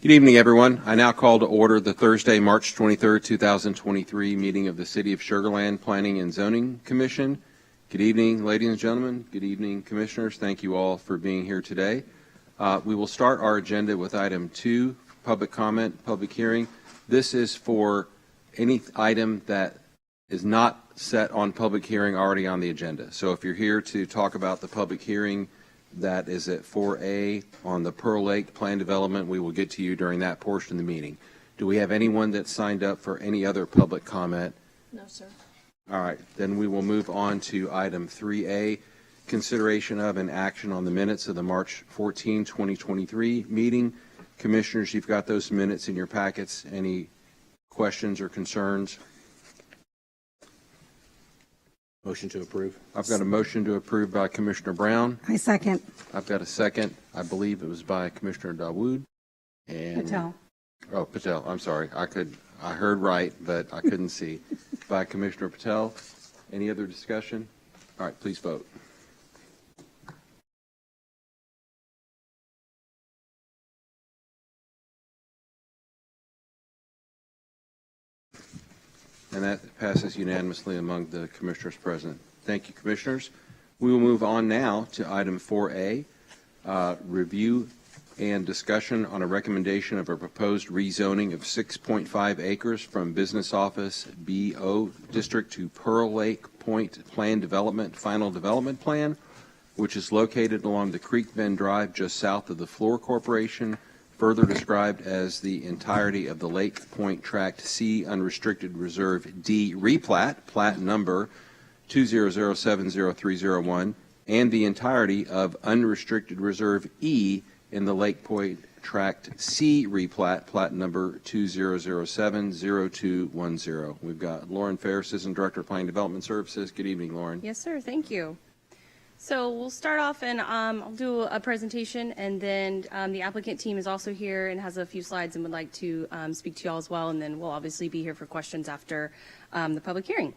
Good evening, everyone. I now call to order the Thursday, March 23rd, 2023 meeting of the City of Sugar Land Planning and Zoning Commission. Good evening, ladies and gentlemen. Good evening, commissioners. Thank you all for being here today. We will start our agenda with item 2, public comment, public hearing. This is for any item that is not set on public hearing already on the agenda. So if you're here to talk about the public hearing that is at 4A on the Pearl Lake plan development, we will get to you during that portion of the meeting. Do we have anyone that signed up for any other public comment? No, sir. All right, then we will move on to item 3A, consideration of and action on the minutes of the March 14, 2023 meeting. Commissioners, you've got those minutes in your packets. Any questions or concerns? Motion to approve. I've got a motion to approve by Commissioner Brown. I second. I've got a second. I believe it was by Commissioner Dawood. And Patel. Oh, Patel. I'm sorry. I heard right, but I couldn't see. By Commissioner Patel. Any other discussion? All right, please vote. And that passes unanimously among the commissioners present. Thank you, commissioners. We will move on now to item 4A, review and discussion on a recommendation of a proposed rezoning of 6.5 acres from Business Office BO District to Pearl Lake Point Plan Development Final Development Plan, which is located along the Creek Bend Drive just south of the Fluor Corporation, further described as the entirety of the Lake Point Tract C Unrestricted Reserve D replat, plat number 200700301, and the entirety of Unrestricted Reserve E in the Lake Point Tract C replat, plat number 200700210. We've got Lauren Fair, Assistant Director of Planning Development Services. Good evening, Lauren. Yes, sir. Thank you. So we'll start off and I'll do a presentation, and then the applicant team is also here and has a few slides and would like to speak to you all as well, and then we'll obviously be here for questions after the public hearing.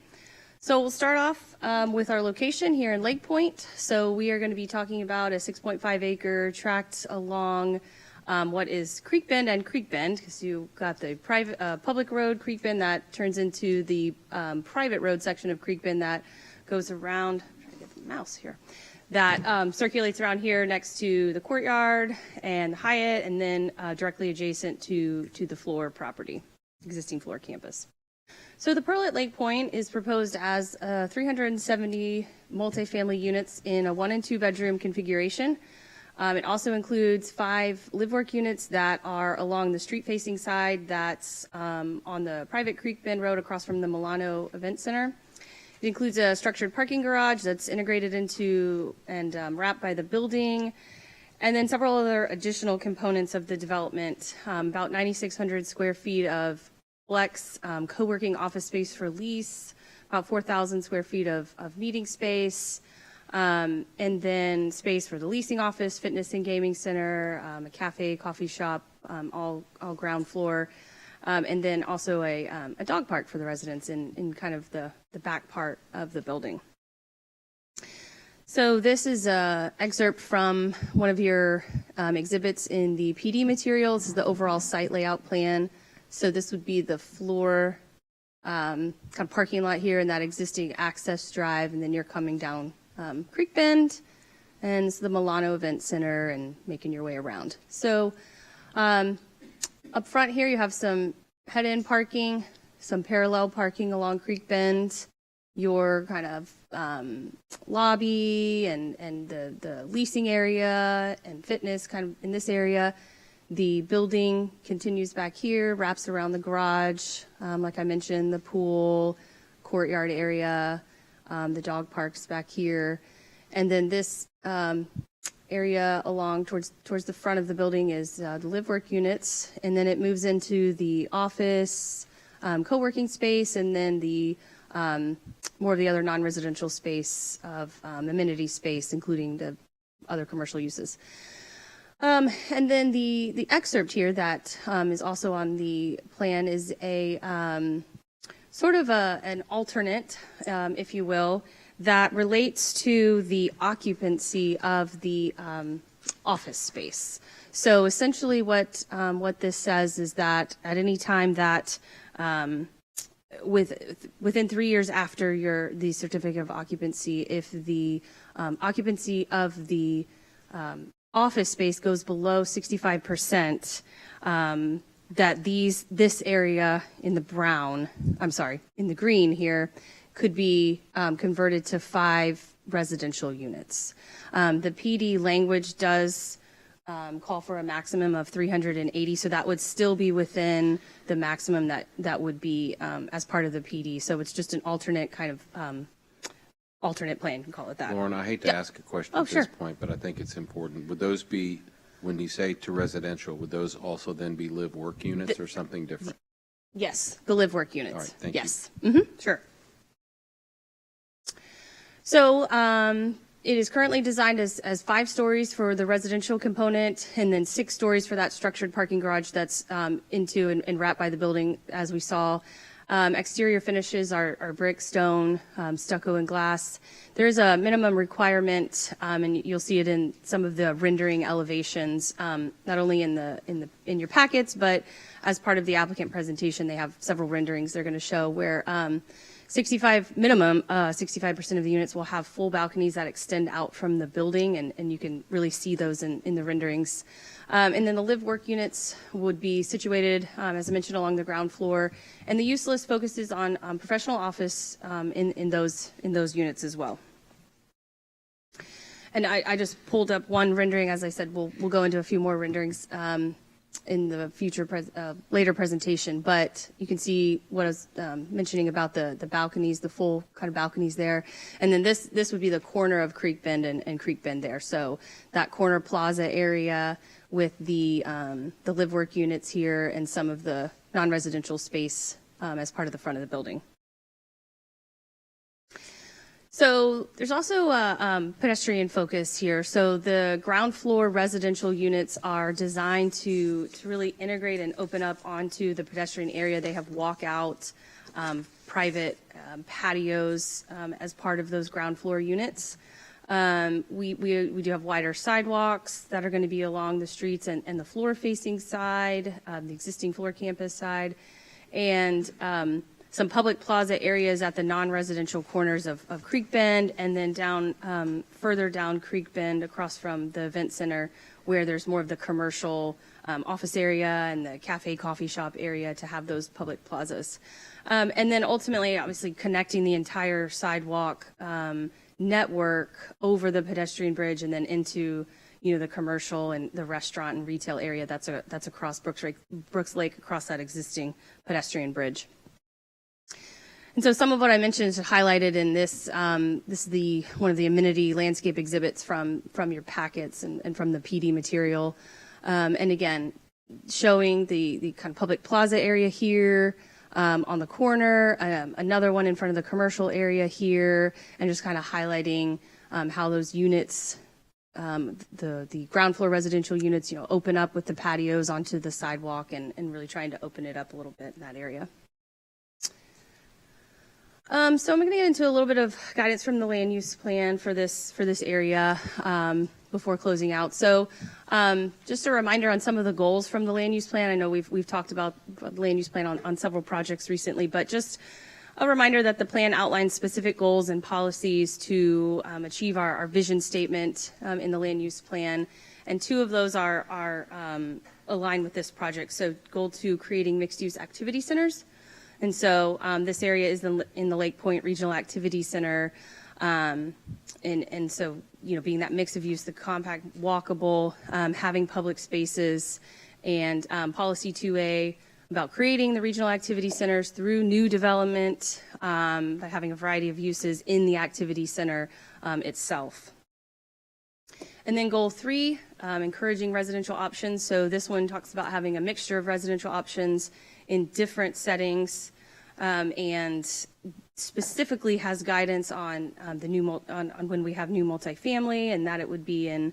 So we'll start off with our location here in Lake Point. So we are going to be talking about a 6.5 acre tract along what is Creek Bend and Creek Bend, because you've got the private public road Creek Bend that turns into the private road section of Creek Bend that goes around. Mouse here that circulates around here next to the courtyard and Hyatt, and then directly adjacent to the Fluor property, existing Fluor campus. So the Pearl at Lake Point is proposed as 370 multifamily units in a 1 and 2 bedroom configuration. It also includes 5 live-work units that are along the street-facing side that's on the private Creek Bend Road across from the Milano Event Center. It includes a structured parking garage that's integrated into and wrapped by the building, and then several other additional components of the development, about 9,600 square feet of flex co-working office space for lease, about 4,000 square feet of meeting space, and then space for the leasing office, fitness and gaming center, a cafe, coffee shop, all ground floor. And then also a dog park for the residents in kind of the back part of the building. So this is an excerpt from one of your exhibits in the PD materials. This is the overall site layout plan. So this would be the Fluor kind of parking lot here and that existing access drive, and then you're coming down Creek Bend, and it's the Milano Event Center, and making your way around. So up front here, you have some head-in parking, some parallel parking along Creek Bend, your kind of lobby and the leasing area and fitness kind of in this area. The building continues back here, wraps around the garage, like I mentioned, the pool, courtyard area, the dog parks back here. And then this area along towards the front of the building is the live-work units, and then it moves into the office, co-working space, and then the more of the other non-residential space of amenity space, including the other commercial uses. And then the excerpt here that is also on the plan is a sort of an alternate, if you will, that relates to the occupancy of the office space. So essentially what this says is that at any time that within 3 years after the certificate of occupancy, if the occupancy of the office space goes below 65%, that this area in the in the green here, could be converted to 5 residential units. The PD language does call for a maximum of 380, so that would still be within the maximum that would be as part of the PD. So it's just an alternate kind of alternate plan, you can call it that. Lauren, I hate to ask a question at sure. this point, but I think it's important. Would those be, when you say to residential, would those also then be live-work units or something different? Yes, the live-work units. All right, thank you. Yes. Sure. So it is currently designed as 5 stories for the residential component, and then 6 stories for that structured parking garage that's into and wrapped by the building, as we saw. Exterior finishes are brick, stone, stucco, and glass. There's a minimum requirement, and you'll see it in some of the rendering elevations, not only in your packets, but as part of the applicant presentation, they have several renderings they're going to show where 65% of the units will have full balconies that extend out from the building, and you can really see those in the renderings. And then the live-work units would be situated, as I mentioned, along the ground floor, and the use list focuses on professional office in those units as well. And I just pulled up one rendering. As I said, we'll go into a few more renderings in the future later presentation, but you can see what I was mentioning about the balconies, the full kind of balconies there. And then this would be the corner of Creek Bend and Creek Bend there. So that corner plaza area with the live work units here and some of the non-residential space as part of the front of the building. So there's also a pedestrian focus here. So the ground floor residential units are designed to really integrate and open up onto the pedestrian area. They have walkout, private patios as part of those ground floor units. We do have wider sidewalks that are going to be along the streets and the floor facing side, the existing floor campus side, and some public plaza areas at the non-residential corners of Creek Bend, and then down further down Creek Bend across from the event center where there's more of the commercial office area and the cafe coffee shop area to have those public plazas. And then ultimately, obviously, connecting the entire sidewalk network over the pedestrian bridge and then into the commercial and the restaurant and retail area that's across Brooks Lake across that existing pedestrian bridge. And so some of what I mentioned is highlighted in this. This is one of the amenity landscape exhibits from your packets and from the PD material. And again, showing the kind of public plaza area here on the corner, another one in front of the commercial area here, and just kind of highlighting how those units, the ground floor residential units, open up with the patios onto the sidewalk and really trying to open it up a little bit in that area. So I'm going to get into a little bit of guidance from the land use plan for this area before closing out. So just a reminder on some of the goals from the land use plan. I know we've talked about the land use plan on several projects recently, but just a reminder that the plan outlines specific goals and policies to achieve our vision statement in the land use plan. And 2 of those are aligned with this project. So goal 2, creating mixed use activity centers. And so this area is in the Lake Point Regional Activity Center. And so, being that mix of use, the compact, walkable, having public spaces, and policy 2A about creating the regional activity centers through new development by having a variety of uses in the activity center itself. And then goal 3, encouraging residential options. So this one talks about having a mixture of residential options in different settings, and specifically has guidance on on when we have new multifamily, and that it would be in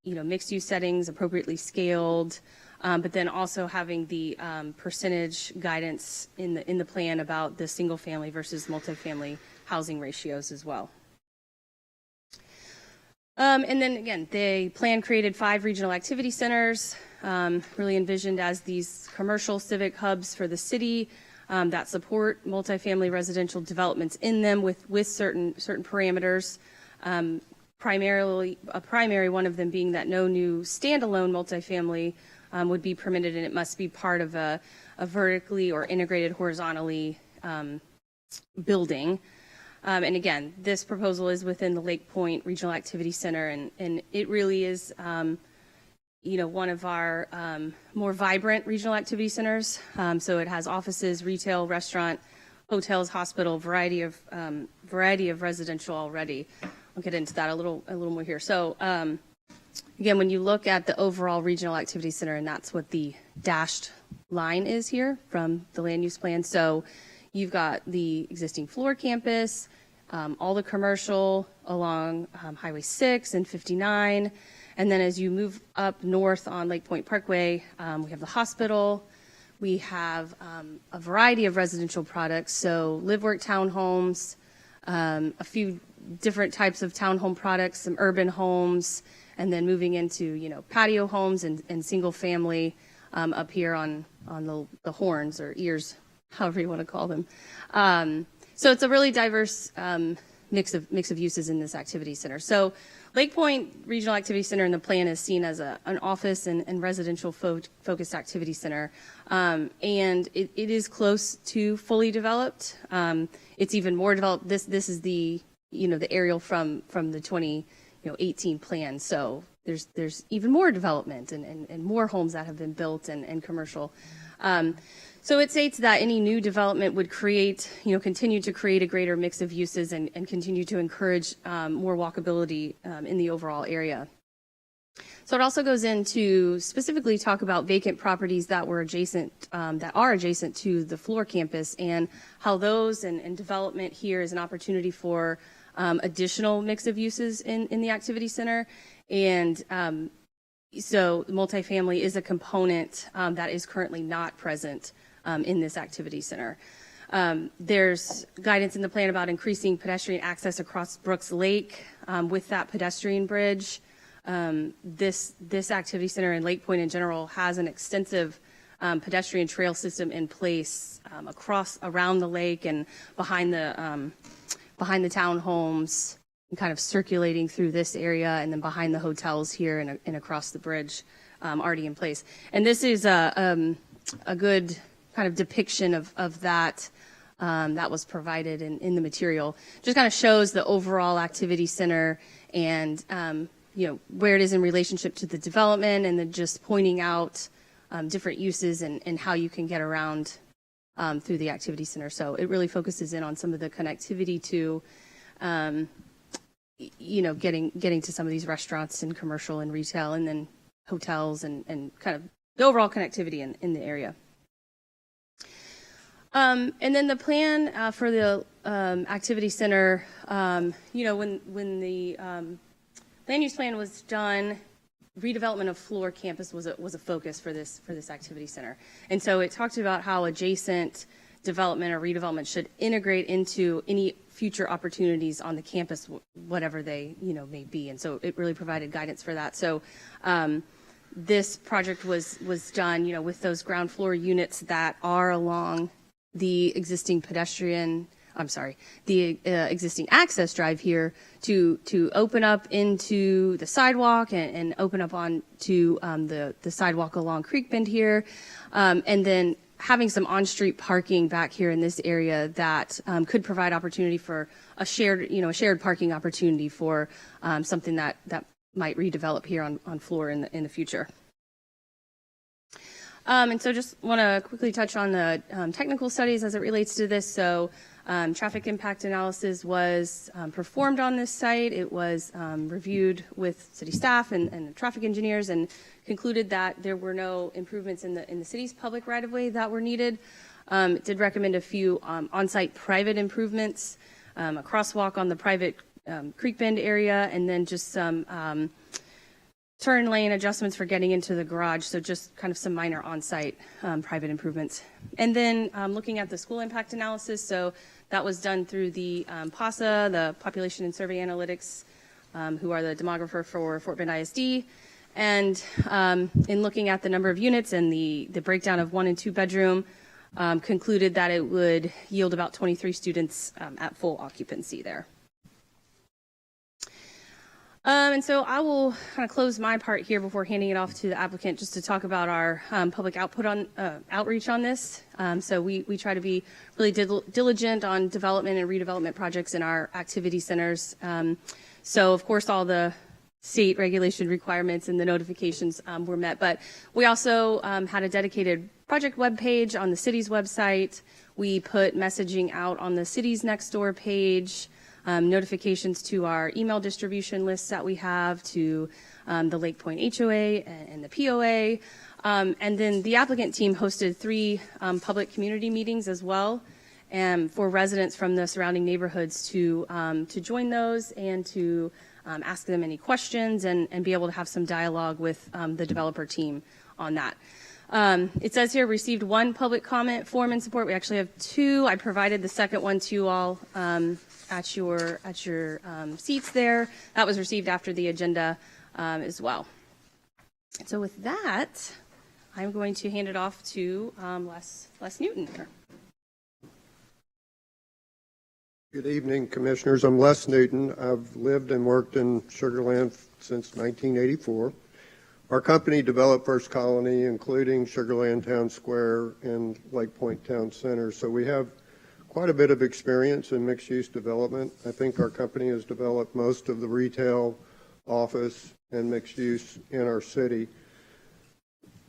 mixed use settings, appropriately scaled, but then also having the percentage guidance in the plan about the single family versus multifamily housing ratios as well. And then again, the plan created 5 regional activity centers, really envisioned as these commercial civic hubs for the city that support multifamily residential developments in them with certain parameters. Primarily, a primary one of them being that no new standalone multifamily would be permitted, and it must be part of a vertically or integrated horizontally building. And again, this proposal is within the Lake Point Regional Activity Center, and it really is, one of our more vibrant regional activity centers. So it has offices, retail, restaurant, hotels, hospital, variety of residential already. I'll get into that a little more here. So again, when you look at the overall regional activity center, and that's what the dashed line is here from the land use plan. So you've got the existing floor campus, all the commercial along Highway 6 and 59. And then as you move up north on Lake Point Parkway, we have the hospital. We have a variety of residential products, so live-work townhomes, a few different types of townhome products, some urban homes, and then moving into, patio homes and single family up here on the horns or ears, however you want to call them. So it's a really diverse mix of uses in this activity center. So Lake Point Regional Activity Center in the plan is seen as an office and residential focused activity center. And it is close to fully developed. It's even more developed. This is the aerial from the 2018 plan. So there's even more development and more homes that have been built and commercial. So it states that any new development would continue to create a greater mix of uses and continue to encourage more walkability in the overall area. So it also goes into specifically talk about vacant properties that are adjacent to the floor campus and how those and development here is an opportunity for additional mix of uses in the activity center. And so multifamily is a component that is currently not present in this activity center. There's guidance in the plan about increasing pedestrian access across Brooks Lake with that pedestrian bridge. This activity center and Lake Point in general has an extensive pedestrian trail system in place around the lake and behind the townhomes, and kind of circulating through this area and then behind the hotels here and across the bridge already in place. And this is a good kind of depiction of that that was provided in the material. Just kind of shows the overall activity center and where it is in relationship to the development, and then just pointing out different uses and how you can get around through the activity center. So it really focuses in on some of the connectivity to getting to some of these restaurants and commercial and retail, and then hotels and kind of the overall connectivity in the area. And then the plan for the activity center, when the land use plan was done, redevelopment of floor campus was a focus for this activity center. And so it talked about how adjacent development or redevelopment should integrate into any future opportunities on the campus, whatever they may be. And so it really provided guidance for that. So this project was done with those ground floor units that are along the existing existing access drive here to open up into the sidewalk and open up onto the sidewalk along Creek Bend here, and then having some on-street parking back here in this area that could provide opportunity for a shared parking opportunity for something that might redevelop here on floor in the future. And so just want to quickly touch on the technical studies as it relates to this. So traffic impact analysis was performed on this site. It was reviewed with city staff and traffic engineers, and concluded that there were no improvements in the city's public right-of-way that were needed. It did recommend a few on-site private improvements, a crosswalk on the private Creek Bend area, and then just some turn lane adjustments for getting into the garage, so just kind of some minor on-site private improvements. And then looking at the school impact analysis, so that was done through the PASA, the Population and Survey Analytics who are the demographer for Fort Bend ISD. And in looking at the number of units and the breakdown of 1 and 2 bedroom, concluded that it would yield about 23 students at full occupancy there. And so I will kind of close my part here before handing it off to the applicant just to talk about our public outreach on this. So we try to be really diligent on development and redevelopment projects in our activity centers. So of course all the state regulation requirements and the notifications were met, but we also had a dedicated project webpage on the city's website. We put messaging out on the city's Nextdoor page. Notifications to our email distribution lists that we have, to the Lake Point HOA and the POA. And then the applicant team hosted 3 public community meetings as well, for residents from the surrounding neighborhoods to join those and to ask them any questions and be able to have some dialogue with the developer team on that. It says here, received 1 public comment form in support. We actually have 2. I provided the second one to you all at your seats there. That was received after the agenda as well. So with that, I'm going to hand it off to Les Newton here. Good evening, Commissioners. I'm Les Newton. I've lived and worked in Sugar Land since 1984. Our company developed First Colony, including Sugar Land Town Square and Lake Point Town Center. So we have quite a bit of experience in mixed-use development. I think our company has developed most of the retail, office, and mixed use in our city.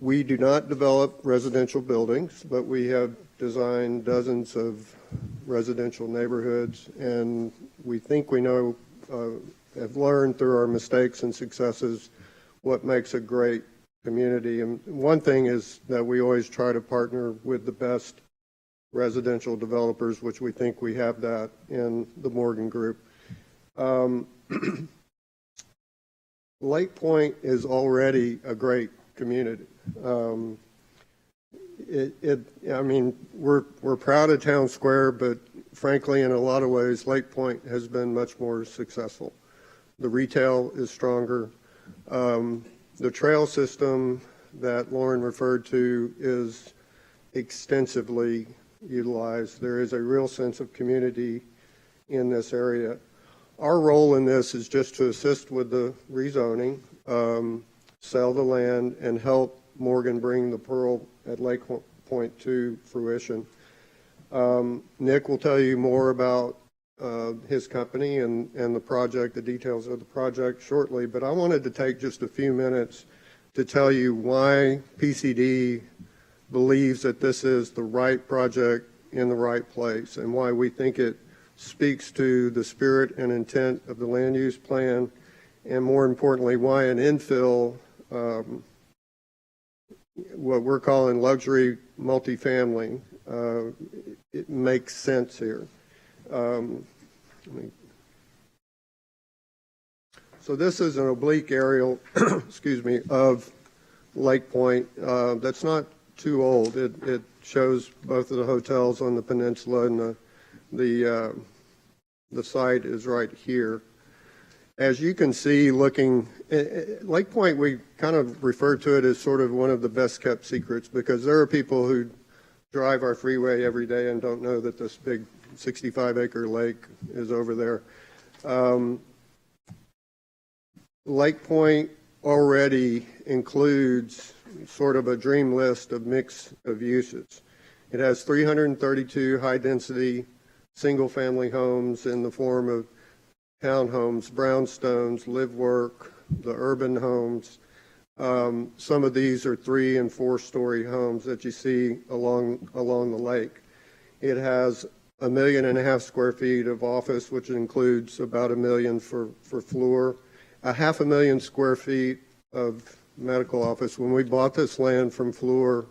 We do not develop residential buildings, but we have designed dozens of residential neighborhoods, and we think we know, have learned through our mistakes and successes what makes a great community. And one thing is that we always try to partner with the best residential developers, which we think we have that in the Morgan Group. Lake Point is already a great community. I mean, we're proud of Town Square, but frankly, in a lot of ways, Lake Point has been much more successful. The retail is stronger. The trail system that Lauren referred to is extensively utilized. There is a real sense of community in this area. Our role in this is just to assist with the rezoning, sell the land, and help Morgan bring the Pearl at Lake Point to fruition. Nick will tell you more about his company and the project, the details of the project shortly, but I wanted to take just a few minutes to tell you why PCD believes that this is the right project in the right place, and why we think it speaks to the spirit and intent of the land use plan, and more importantly, why an infill, what we're calling luxury multifamily, it makes sense here. So this is an oblique aerial, excuse me, of Lake Point. That's not too old. It shows both of the hotels on the peninsula, and the site is right here. As you can see, looking Lake Point, we kind of refer to it as sort of one of the best kept secrets, because there are people who drive our freeway every day and don't know that this big 65-acre lake is over there. Lake Point already includes sort of a dream list of mix of uses. It has 332 high-density single-family homes in the form of townhomes, brownstones, live-work, the urban homes. Some of these are 3- and 4-story homes that you see along the lake. It has 1.5 million square feet of office, which includes about 1 million for floor. 500,000 square feet of medical office. When we bought this land from Fluor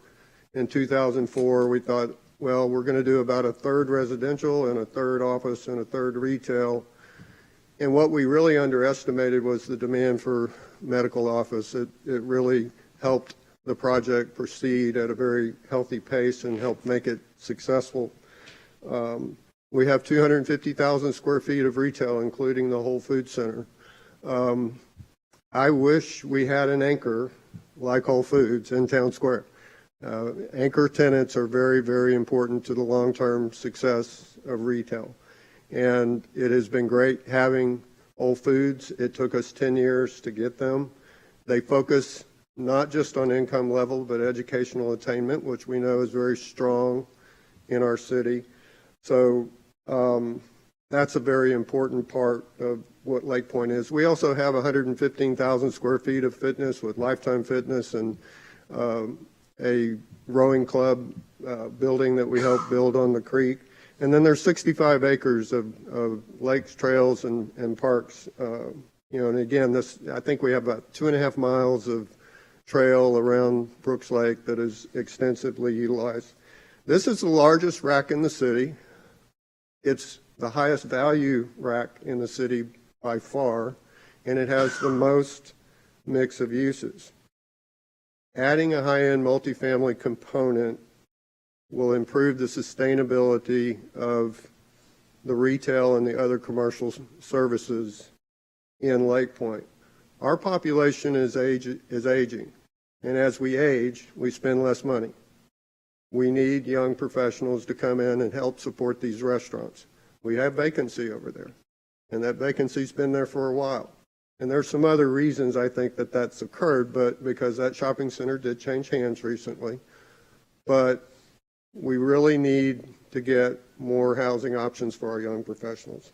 in 2004, we thought, well, we're going to do about 1/3 residential and 1/3 office and 1/3 retail. And what we really underestimated was the demand for medical office. It really helped the project proceed at a very healthy pace and helped make it successful. We have 250,000 square feet of retail, including the Whole Foods Center. I wish we had an anchor like Whole Foods in Town Square. Anchor tenants are very, very important to the long-term success of retail. And it has been great having Whole Foods. It took us 10 years to get them. They focus not just on income level, but educational attainment, which we know is very strong in our city. So that's a very important part of what Lake Point is. We also have 115,000 square feet of fitness with Lifetime Fitness and a rowing club building that we helped build on the creek. And then there's 65 acres of lakes, trails, and parks. And again, I think we have about 2.5 miles of trail around Brooks Lake that is extensively utilized. This is the largest rack in the city. It's the highest value rack in the city by far, and it has the most mix of uses. Adding a high-end multifamily component will improve the sustainability of the retail and the other commercial services in Lake Point. Our population is aging, and as we age, we spend less money. We need young professionals to come in and help support these restaurants. We have vacancy over there, and that vacancy's been there for a while. And there's some other reasons I think that that's occurred, but because that shopping center did change hands recently. But we really need to get more housing options for our young professionals.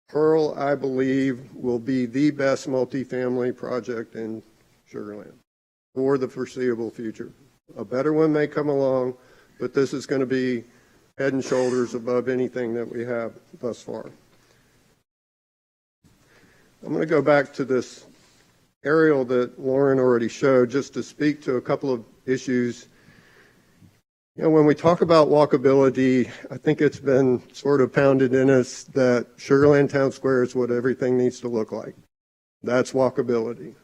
Pearl, I believe, will be the best multifamily project in Sugar Land for the foreseeable future. A better one may come along, but this is going to be head and shoulders above anything that we have thus far. I'm going to go back to this aerial that Lauren already showed just to speak to a couple of issues. When we talk about walkability, I think it's been sort of pounded in us that Sugar Land Town Square is what everything needs to look like. That's walkability.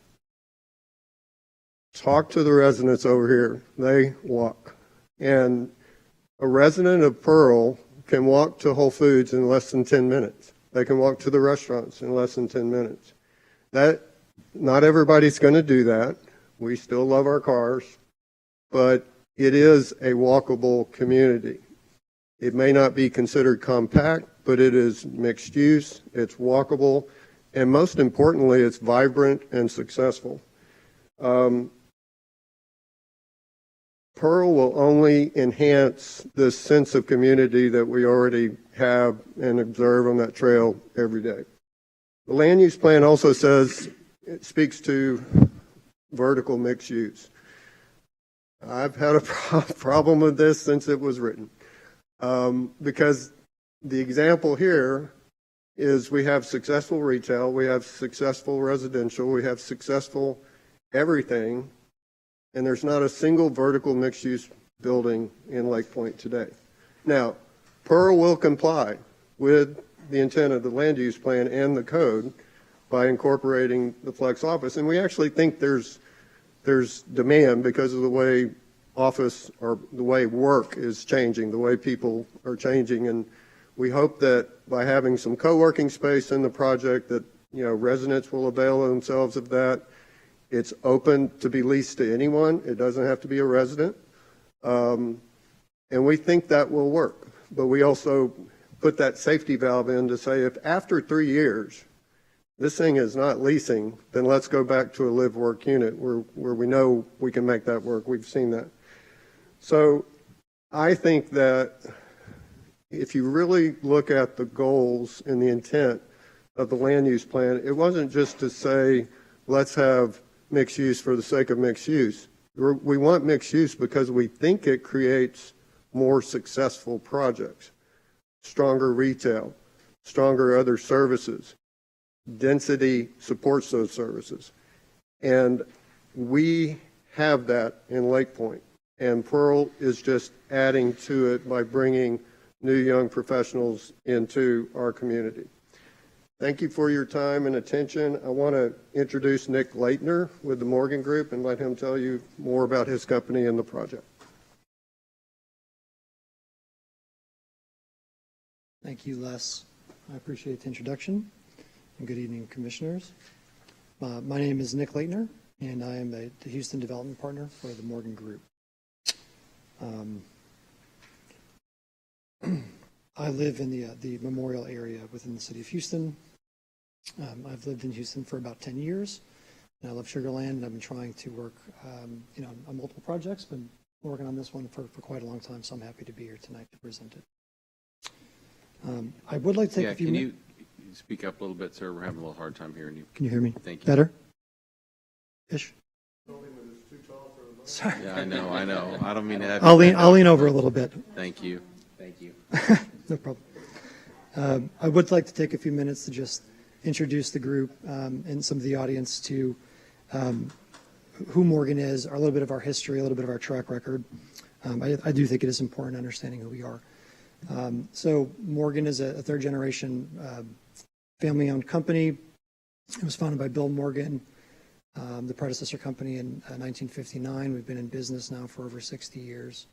Talk to the residents over here. They walk. And a resident of Pearl can walk to Whole Foods in less than 10 minutes. They can walk to the restaurants in less than 10 minutes. Not everybody's going to do that. We still love our cars, but it is a walkable community. It may not be considered compact, but it is mixed use, it's walkable, and most importantly, it's vibrant and successful. Pearl will only enhance this sense of community that we already have and observe on that trail every day. The land use plan also says, it speaks to vertical mixed use. I've had a problem with this since it was written, because the example here is we have successful retail, we have successful residential, we have successful everything, and there's not a single vertical mixed-use building in Lake Point today. Now, Pearl will comply with the intent of the land use plan and the code by incorporating the flex office, and we actually think there's demand because of the way office or the way work is changing, the way people are changing, and we hope that by having some co-working space in the project that residents will avail themselves of that. It's open to be leased to anyone. It doesn't have to be a resident. And we think that will work. But we also put that safety valve in to say if after 3 years this thing is not leasing, then let's go back to a live-work unit where we know we can make that work. We've seen that. So I think that if you really look at the goals and the intent of the land use plan, it wasn't just to say, let's have mixed use for the sake of mixed use. We want mixed use because we think it creates more successful projects, stronger retail, stronger other services. Density supports those services. And we have that in Lake Point. And Pearl is just adding to it by bringing new young professionals into our community. Thank you for your time and attention. I want to introduce Nick Leitner with the Morgan Group and let him tell you more about his company and the project. Thank you, Les. I appreciate the introduction. and good evening, Commissioners. My name is Nick Leitner, and I am the Houston Development Partner for the Morgan Group. I live in the Memorial area within the city of Houston. I've lived in Houston for about 10 years, and I love Sugar Land, and I've been trying to work on multiple projects, but working on this one for quite a long time, so I'm happy to be here tonight to present it. I would like to take Yeah, a few can minutes. you speak up a little bit, sir? We're having a little hard time hearing you. Can you hear me? Thank you. Better? Ish? Sorry. Yeah, I know. I don't mean to have you I'll bend lean over. over a little bit. Thank you. Thank you. No problem. I would like to take a few minutes to just introduce the group and some of the audience to who Morgan is, a little bit of our history, a little bit of our track record. I do think it is important understanding who we are. So Morgan is a third generation family-owned company. It was founded by Bill Morgan, the predecessor company, in 1959. We've been in business now for over 60 years.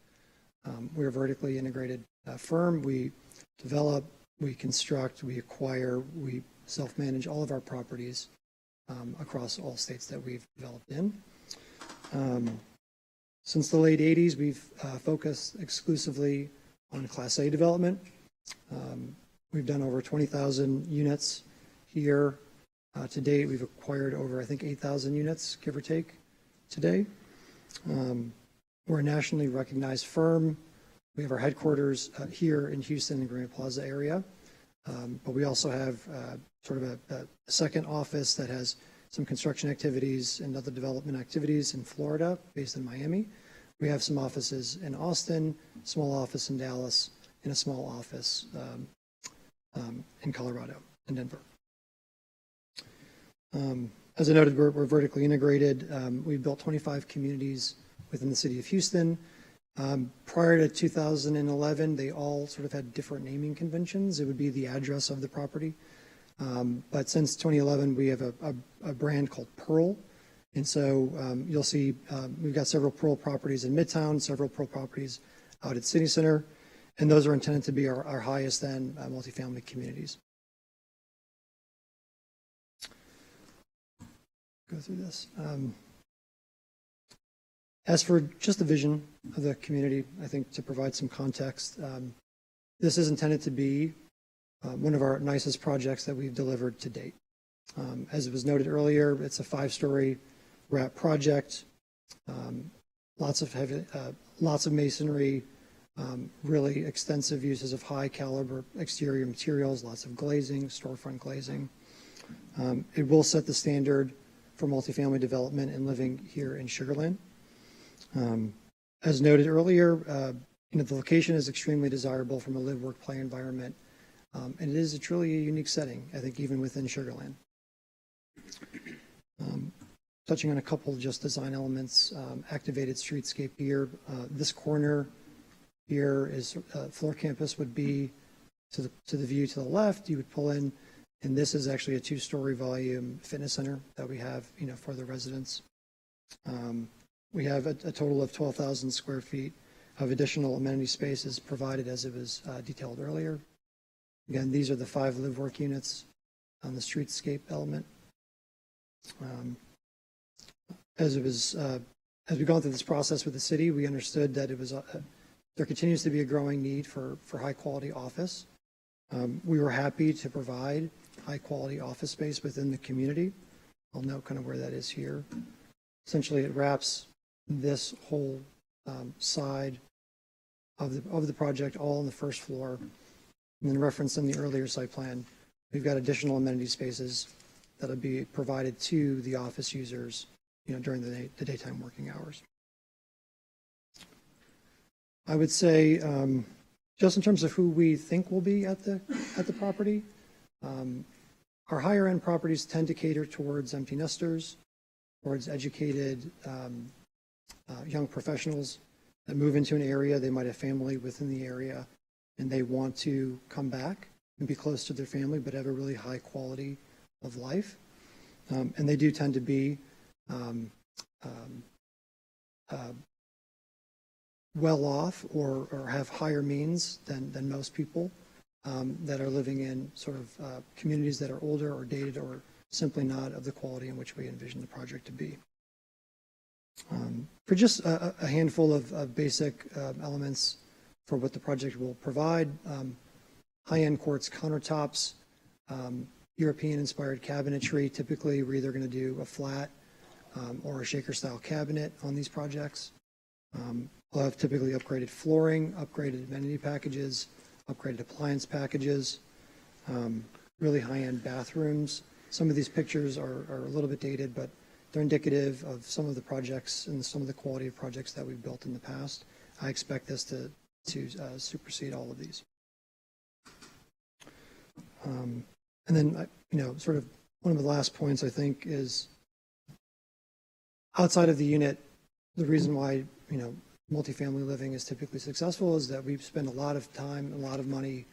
We're a vertically integrated firm. We develop, we construct, we acquire, we self-manage all of our properties across all states that we've developed in. Since the late 80s, we've focused exclusively on Class A development. We've done over 20,000 units here. To date, we've acquired over, I think, 8,000 units, give or take, today. We're a nationally recognized firm. We have our headquarters here in Houston, in Grand Plaza area. But we also have sort of a second office that has some construction activities and other development activities in Florida, based in Miami. We have some offices in Austin, small office in Dallas, and a small office in Colorado and Denver. As I noted, we're vertically integrated. We've built 25 communities within the city of Houston. Prior to 2011, they all sort of had different naming conventions. It would be the address of the property. But since 2011, we have a brand called Pearl. And so you'll see we've got several Pearl properties in Midtown, several Pearl properties out at City Center, and those are intended to be our highest end multifamily communities. Go through this. As for just the vision of the community, I think to provide some context, this is intended to be one of our nicest projects that we've delivered to date. As it was noted earlier, it's a 5-story wrap project, lots of masonry, really extensive uses of high caliber exterior materials, lots of glazing, storefront glazing. It will set the standard for multifamily development and living here in Sugar Land. As noted earlier, the location is extremely desirable from a live, work, play environment, and it is truly a unique setting, I think, even within Sugar Land. Touching on a couple of just design elements, activated streetscape here. This corner here is Floor Campus would be to the view to the left. You would pull in, and this is actually a 2-story volume fitness center that we have, for the residents. We have a total of 12,000 square feet of additional amenity spaces provided, as it was detailed earlier. Again, these are the 5 live-work units on the streetscape element. As we've gone through this process with the city, we understood that there continues to be a growing need for high-quality office. We were happy to provide high-quality office space within the community. I'll note kind of where that is here. Essentially, it wraps this whole side of the project all on the first floor. And then referenced in the earlier site plan, we've got additional amenity spaces that'll be provided to the office users, during the daytime working hours. I would say, just in terms of who we think will be at the property, our higher end properties tend to cater towards empty nesters, towards educated young professionals that move into an area. They might have family within the area, and they want to come back and be close to their family, but have a really high quality of life. And they do tend to be well off or have higher means than most people. that are living in sort of communities that are older or dated or simply not of the quality in which we envision the project to be. For just a handful of basic elements for what the project will provide, high-end quartz countertops, European-inspired cabinetry. Typically, we're either going to do a flat or a shaker-style cabinet on these projects. We'll have typically upgraded flooring, upgraded amenity packages, upgraded appliance packages, really high-end bathrooms. Some of these pictures are a little bit dated, but they're indicative of some of the projects and some of the quality of projects that we've built in the past. I expect this to supersede all of these. And then, sort of one of the last points I think is outside of the unit, the reason why, multifamily living is typically successful is that we've spent a lot of time, a lot of money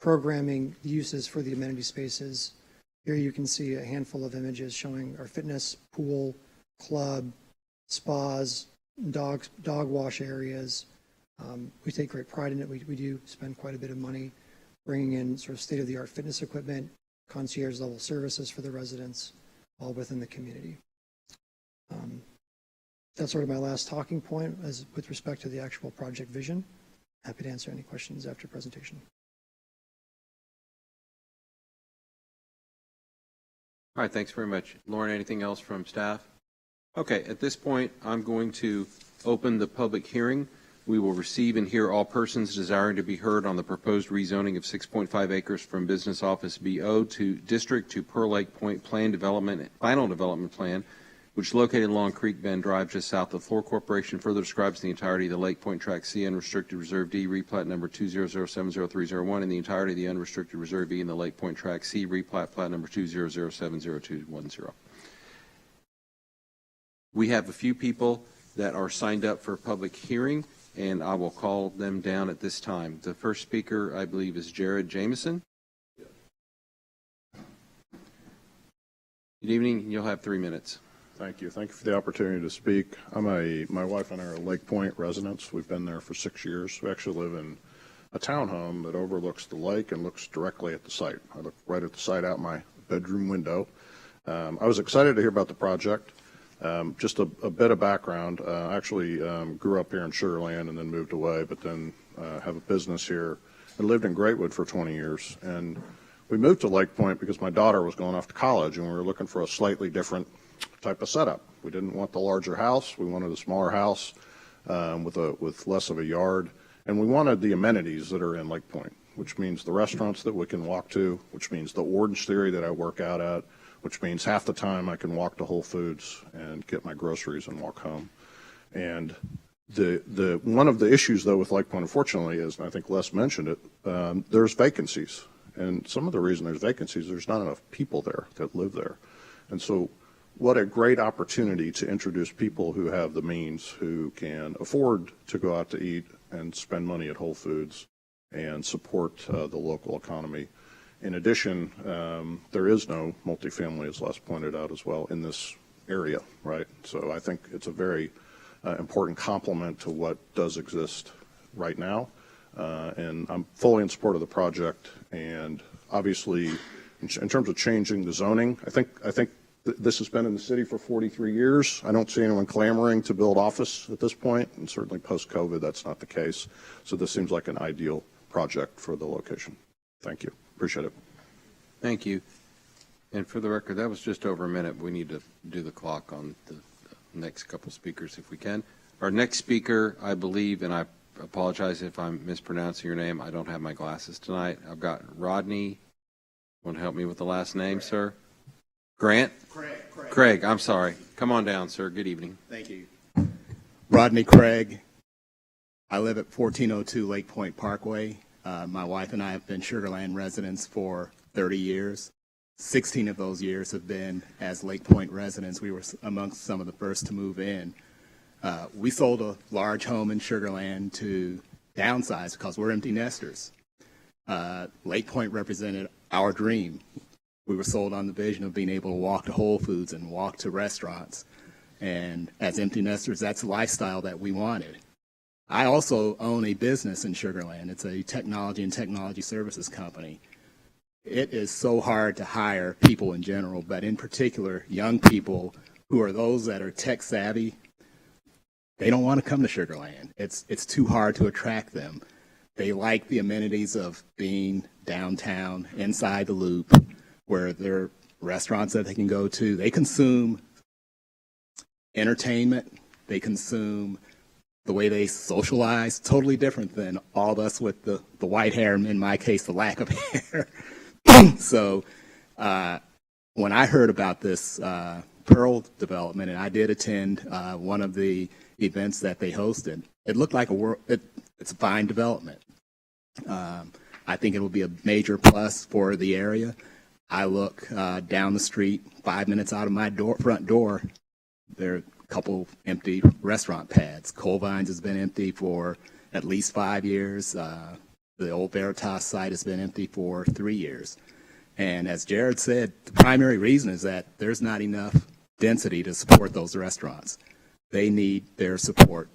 programming the uses for the amenity spaces. Here you can see a handful of images showing our fitness, pool, club, spas, dog wash areas. We take great pride in it. We do spend quite a bit of money bringing in sort of state-of-the-art fitness equipment, concierge level services for the residents, all within the community. That's sort of my last talking point as with respect to the actual project vision. Happy to answer any questions after presentation. All right, thanks very much. Lauren, anything else from staff? Okay, at this point, I'm going to open the public hearing. We will receive and hear all persons desiring to be heard on the proposed rezoning of 6.5 acres from Business Office BO to District to Pearl Lake Point Plan Development, Final Development Plan, which is located along Creek Bend Drive just south of Floor Corporation. Further describes the entirety of the Lake Point Tract C Unrestricted Reserve D replat number 200700301 and the entirety of the Unrestricted Reserve E in the Lake Point Tract C replat plat number 200700210. We have a few people that are signed up for a public hearing, and I will call them down at this time. The first speaker, I believe, is Jared Jameson. Good evening. You'll have 3 minutes. Thank you. Thank you for the opportunity to speak. My wife and I are Lake Point residents. We've been there for 6 years. We actually live in a townhome that overlooks the lake and looks directly at the site. I look right at the site out my bedroom window. I was excited to hear about the project. Just a bit of background. I actually grew up here in Sugar Land and then moved away, but then have a business here. I lived in Greatwood for 20 years. And we moved to Lake Point because my daughter was going off to college and we were looking for a slightly different type of setup. We didn't want the larger house. We wanted a smaller house with less of a yard. And we wanted the amenities that are in Lake Point, which means the restaurants that we can walk to, which means the Orange Theory that I work out at, which means half the time I can walk to Whole Foods and get my groceries and walk home. And the one of the issues, though, with Lake Point, unfortunately, is, and I think Les mentioned it, there's vacancies. And some of the reason there's vacancies, there's not enough people there that live there. And so what a great opportunity to introduce people who have the means, who can afford to go out to eat and spend money at Whole Foods and support the local economy. In addition, there is no multifamily, as Les pointed out as well, in this area, right? So I think it's a very important complement to what does exist right now. And I'm fully in support of the project. And obviously, in terms of changing the zoning, I think this has been in the city for 43 years. I don't see anyone clamoring to build office at this point, and certainly post-COVID, that's not the case. So this seems like an ideal project for the location. Thank you. Appreciate it. Thank you. And for the record, that was just over a minute. We need to do the clock on the next couple speakers if we can. Our next speaker, I believe, and I apologize if I'm mispronouncing your name. I don't have my glasses tonight. I've got Rodney. Want to help me with the last name, sir? Grant? Craig, I'm sorry. Come on down, sir. Good evening. Thank you. Rodney Craig. I live at 1402 Lake Point Parkway. My wife and I have been Sugar Land residents for 30 years. 16 of those years have been as Lake Point residents. We were amongst some of the first to move in. We sold a large home in Sugar Land to downsize because we're empty nesters. Lake Point represented our dream. We were sold on the vision of being able to walk to Whole Foods and walk to restaurants. And as empty nesters, that's the lifestyle that we wanted. I also own a business in Sugar Land. It's a technology and technology services company. It is so hard to hire people in general, but in particular, young people who are those that are tech savvy. They don't want to come to Sugar Land. It's too hard to attract them. They like the amenities of being downtown, inside the loop, where there are restaurants that they can go to. They consume entertainment. They consume the way they socialize, totally different than all of us with the white hair, and in my case, the lack of hair. So when I heard about this Pearl development, and I did attend one of the events that they hosted, it looked like it's a fine development. I think it will be a major plus for the area. I look down the street, 5 minutes out of my front door, there are a couple empty restaurant pads. Colvines has been empty for at least 5 years. The old Veritas site has been empty for 3 years. And as Jared said, the primary reason is that there's not enough density to support those restaurants. They need their support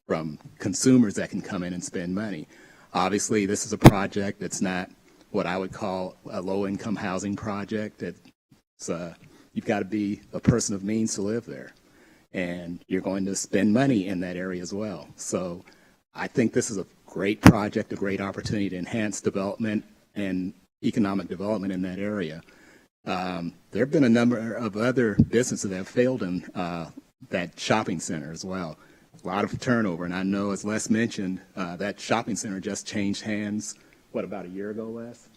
from consumers that can come in and spend money. Obviously, this is a project that's not what I would call a low-income housing project. You've got to be a person of means to live there, and you're going to spend money in that area as well. So I think this is a great project, a great opportunity to enhance development and economic development in that area. There have been a number of other businesses that have failed in that shopping center as well. A lot of turnover, and I know, as Les mentioned, that shopping center just changed hands, about a year ago, Les?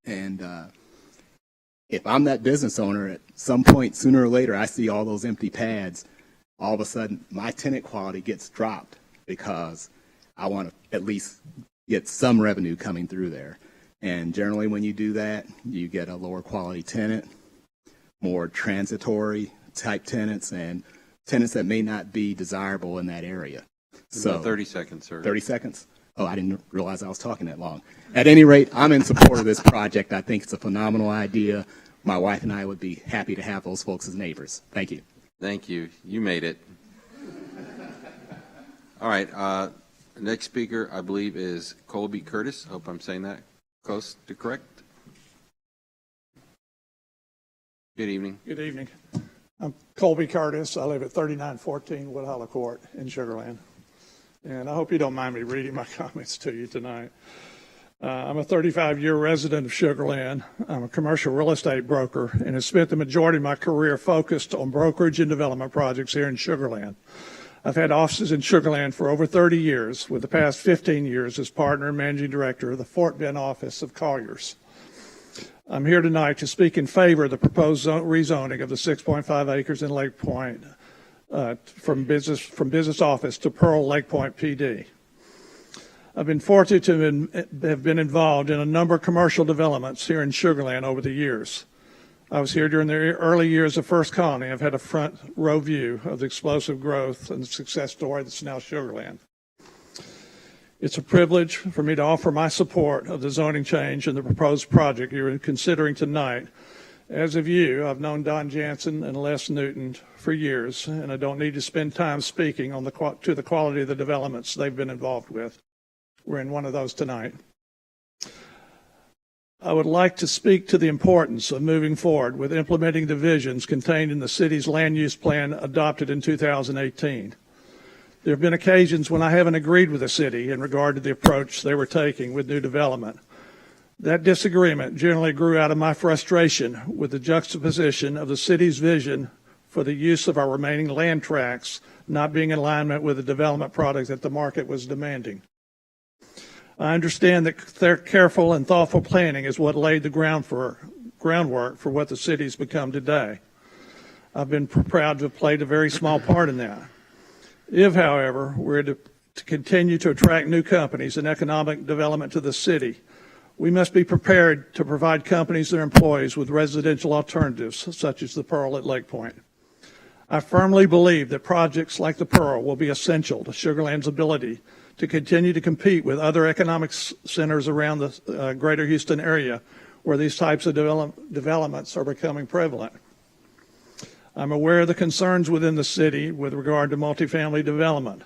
And if I'm that business owner, at some point, sooner or later, I see all those empty pads, all of a sudden, my tenant quality gets dropped because I want to at least get some revenue coming through there. And generally, when you do that, you get a lower quality tenant, more transitory type tenants, and tenants that may not be desirable in that area. So About 30 seconds, sir. 30 seconds? Oh, I didn't realize I was talking that long. At any rate, I'm in support of this project. I think it's a phenomenal idea. My wife and I would be happy to have those folks as neighbors. Thank you. Thank you. You made it. All right. Next speaker, I believe, is Colby Curtis. Hope I'm saying that close to correct. Good evening. Good evening. I'm Colby Curtis. I live at 3914 Woodhulla Court in Sugar Land. And I hope you don't mind me reading my comments to you tonight. I'm a 35-year resident of Sugar Land. I'm a commercial real estate broker and have spent the majority of my career focused on brokerage and development projects here in Sugar Land. I've had offices in Sugar Land for over 30 years, with the past 15 years as partner and managing director of the Fort Bend office of Colliers. I'm here tonight to speak in favor of the proposed rezoning of the 6.5 acres in Lake Point from business office to Pearl Lake Point PD. I've been fortunate to have been involved in a number of commercial developments here in Sugar Land over the years. I was here during the early years of First Colony. I've had a front row view of the explosive growth and the success story that's now Sugar Land. It's a privilege for me to offer my support of the zoning change and the proposed project you're considering tonight. As of you, I've known Don Jansen and Les Newton for years, and I don't need to spend time speaking on the quality of the developments they've been involved with. We're in one of those tonight. I would like to speak to the importance of moving forward with implementing the visions contained in the city's land use plan adopted in 2018. There have been occasions when I haven't agreed with the city in regard to the approach they were taking with new development. That disagreement generally grew out of my frustration with the juxtaposition of the city's vision for the use of our remaining land tracts not being in alignment with the development product that the market was demanding. I understand that their careful and thoughtful planning is what laid the groundwork for what the city's become today. I've been proud to have played a very small part in that. If, however, we're to continue to attract new companies and economic development to the city, we must be prepared to provide companies and their employees with residential alternatives, such as the Pearl at Lake Point. I firmly believe that projects like the Pearl will be essential to Sugar Land's ability to continue to compete with other economic centers around the greater Houston area where these types of developments are becoming prevalent. I'm aware of the concerns within the city with regard to multifamily development.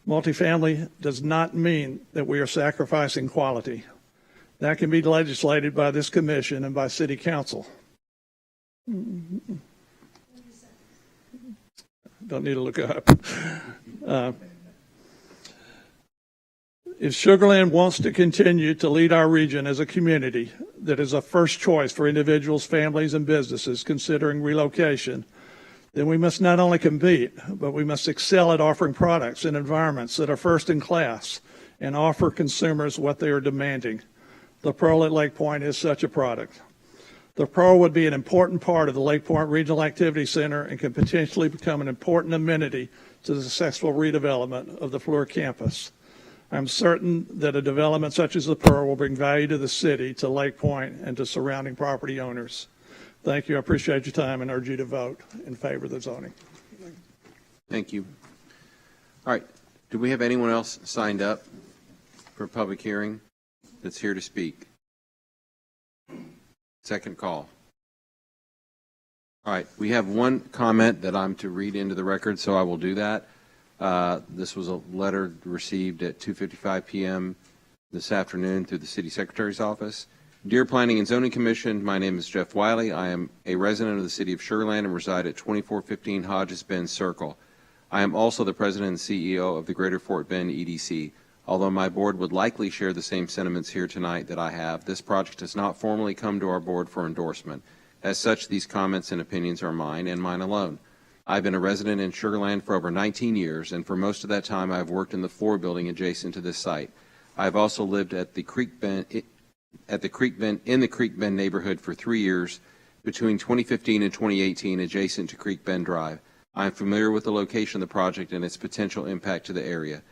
Multifamily does not mean that we are sacrificing quality. That can be legislated by this commission and by city council. Don't need to look up. If Sugar Land wants to continue to lead our region as a community that is a first choice for individuals, families, and businesses considering relocation, then we must not only compete, but we must excel at offering products and environments that are first in class and offer consumers what they are demanding. The Pearl at Lake Point is such a product. The Pearl would be an important part of the Lake Point Regional Activity Center and could potentially become an important amenity to the successful redevelopment of the Fleur campus. I'm certain that a development such as the Pearl will bring value to the city, to Lake Point, and to surrounding property owners. Thank you. I appreciate your time and urge you to vote in favor of the zoning. Thank you. All right. Do we have anyone else signed up for a public hearing that's here to speak? Second call. All right. We have one comment that I'm to read into the record, so I will do that. This was a letter received at 2:55 p.m. this afternoon through the city secretary's office. Dear Planning and Zoning Commission, my name is Jeff Wiley. I am a resident of the city of Sugar Land and reside at 2415 Hodges Bend Circle. I am also the president and CEO of the Greater Fort Bend EDC. Although my board would likely share the same sentiments here tonight that I have, this project has not formally come to our board for endorsement. As such, these comments and opinions are mine and mine alone. I've been a resident in Sugar Land for over 19 years, and for most of that time I've worked in the floor building adjacent to this site. I've also lived at the Creek Bend neighborhood for 3 years between 2015 and 2018 adjacent to Creek Bend Drive. I am familiar with the location of the project and its potential impact to the area.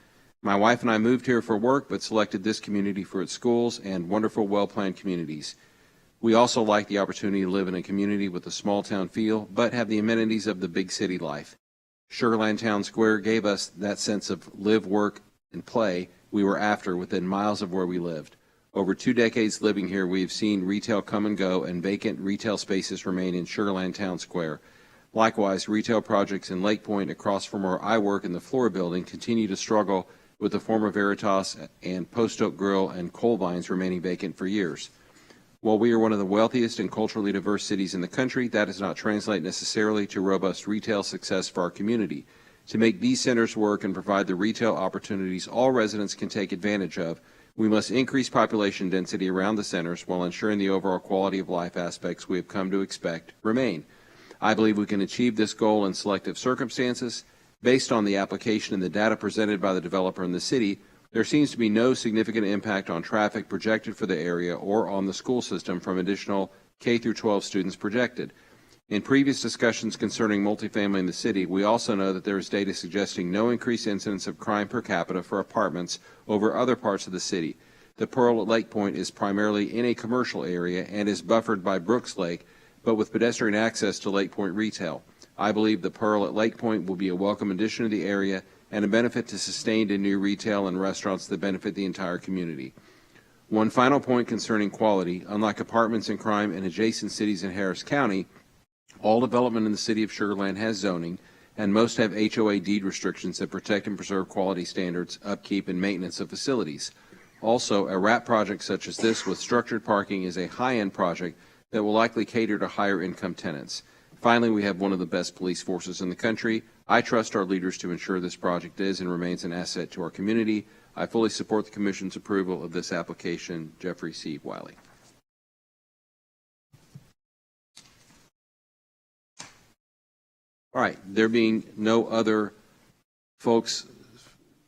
My wife and I moved here for work but selected this community for its schools and wonderful, well-planned communities. We also like the opportunity to live in a community with a small town feel but have the amenities of the big city life. Sugar Land Town Square gave us that sense of live, work, and play we were after within miles of where we lived. Over 2 decades living here, we have seen retail come and go and vacant retail spaces remain in Sugar Land Town Square. Likewise, retail projects in Lake Point across from where I work in the floor building continue to struggle with the former Veritas and Post Oak Grill and Coal Vines remaining vacant for years. While we are one of the wealthiest and culturally diverse cities in the country, that does not translate necessarily to robust retail success for our community. To make these centers work and provide the retail opportunities all residents can take advantage of, we must increase population density around the centers while ensuring the overall quality of life aspects we have come to expect remain. I believe we can achieve this goal in selective circumstances. Based on the application and the data presented by the developer in the city, there seems to be no significant impact on traffic projected for the area or on the school system from additional K-12 students projected. In previous discussions concerning multifamily in the city, we also know that there is data suggesting no increased incidence of crime per capita for apartments over other parts of the city. The Pearl at Lake Point is primarily in a commercial area and is buffered by Brooks Lake, but with pedestrian access to Lake Point retail. I believe the Pearl at Lake Point will be a welcome addition to the area and a benefit to sustained and new retail and restaurants that benefit the entire community. One final point concerning quality: unlike apartments and crime in adjacent cities in Harris County, all development in the city of Sugar Land has zoning, and most have HOA deed restrictions that protect and preserve quality standards, upkeep, and maintenance of facilities. Also, a wrap project such as this with structured parking is a high-end project that will likely cater to higher-income tenants. Finally, we have one of the best police forces in the country. I trust our leaders to ensure this project is and remains an asset to our community. I fully support the Commission's approval of this application. Jeffrey C. Wiley. All right, there being no other folks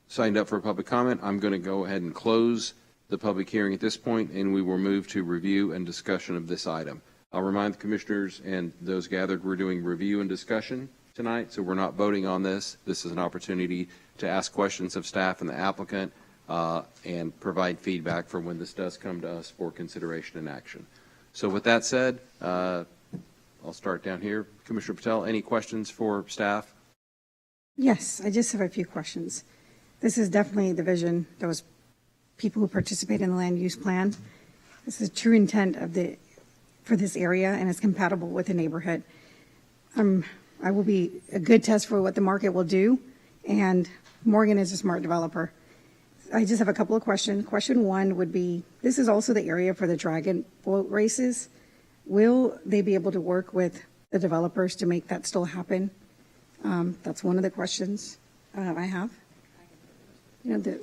signed up for public comment, I'm going to go ahead and close the public hearing at this point, and we will move to review and discussion of this item. I'll remind the commissioners and those gathered we're doing review and discussion tonight, so we're not voting on this. This is an opportunity to ask questions of staff and the applicant and provide feedback for when this does come to us for consideration and action. So with that said, I'll start down here. Commissioner Patel, any questions for staff? Yes, I just have a few questions. This is definitely the vision. Those people who participate in the land use plan. This is true intent of for this area, and it's compatible with the neighborhood. I will be a good test for what the market will do and Morgan is a smart developer. I just have a couple of questions. Question one would be, this is also the area for the dragon boat races. Will they be able to work with the developers to make that still happen? That's one of the questions I have. You know,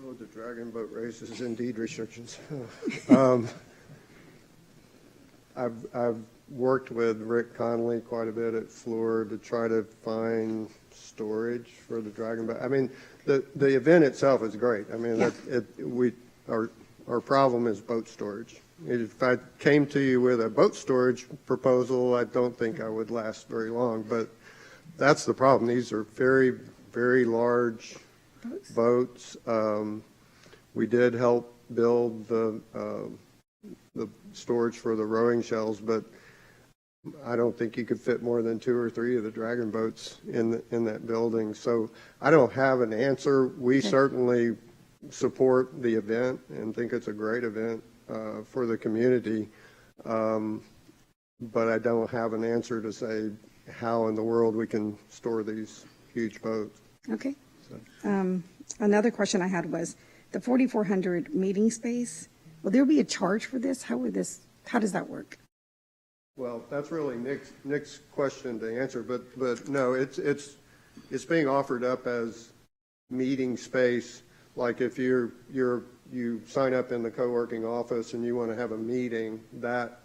Oh, the dragon boat race is indeed restrictions. I've worked with Rick Connolly quite a bit at Fluor to try to find storage for the dragon boat. I mean, the event itself is great. I mean, Yeah. our problem is boat storage. If I came to you with a boat storage proposal, I don't think I would last very long, but that's the problem. These are very, very large boats. We did help build the storage for the rowing shells, but I don't think you could fit more than 2 or 3 of the dragon boats in that building. So I don't have an answer. We certainly support the event and think it's a great event for the community, but I don't have an answer to say how in the world we can store these huge boats. Okay. Another question I had was the 4,400 meeting space. Will there be a charge for this? How does that work? Well, that's really Nick's question to answer, but no, it's being offered up as meeting space. Like if you sign up in the co-working office and you want to have a meeting, that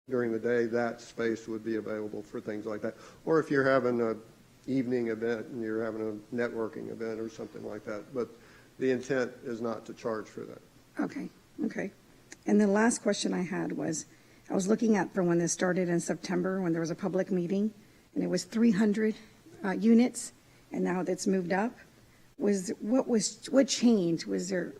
during the day, that space would be available for things like that. Or if you're having an evening event and you're having a networking event or something like that. But the intent is not to charge for that. Okay. And the last question I had was, I was looking at from when this started in September, when there was a public meeting, and it was 300 units, and now that's moved up. What changed? Was there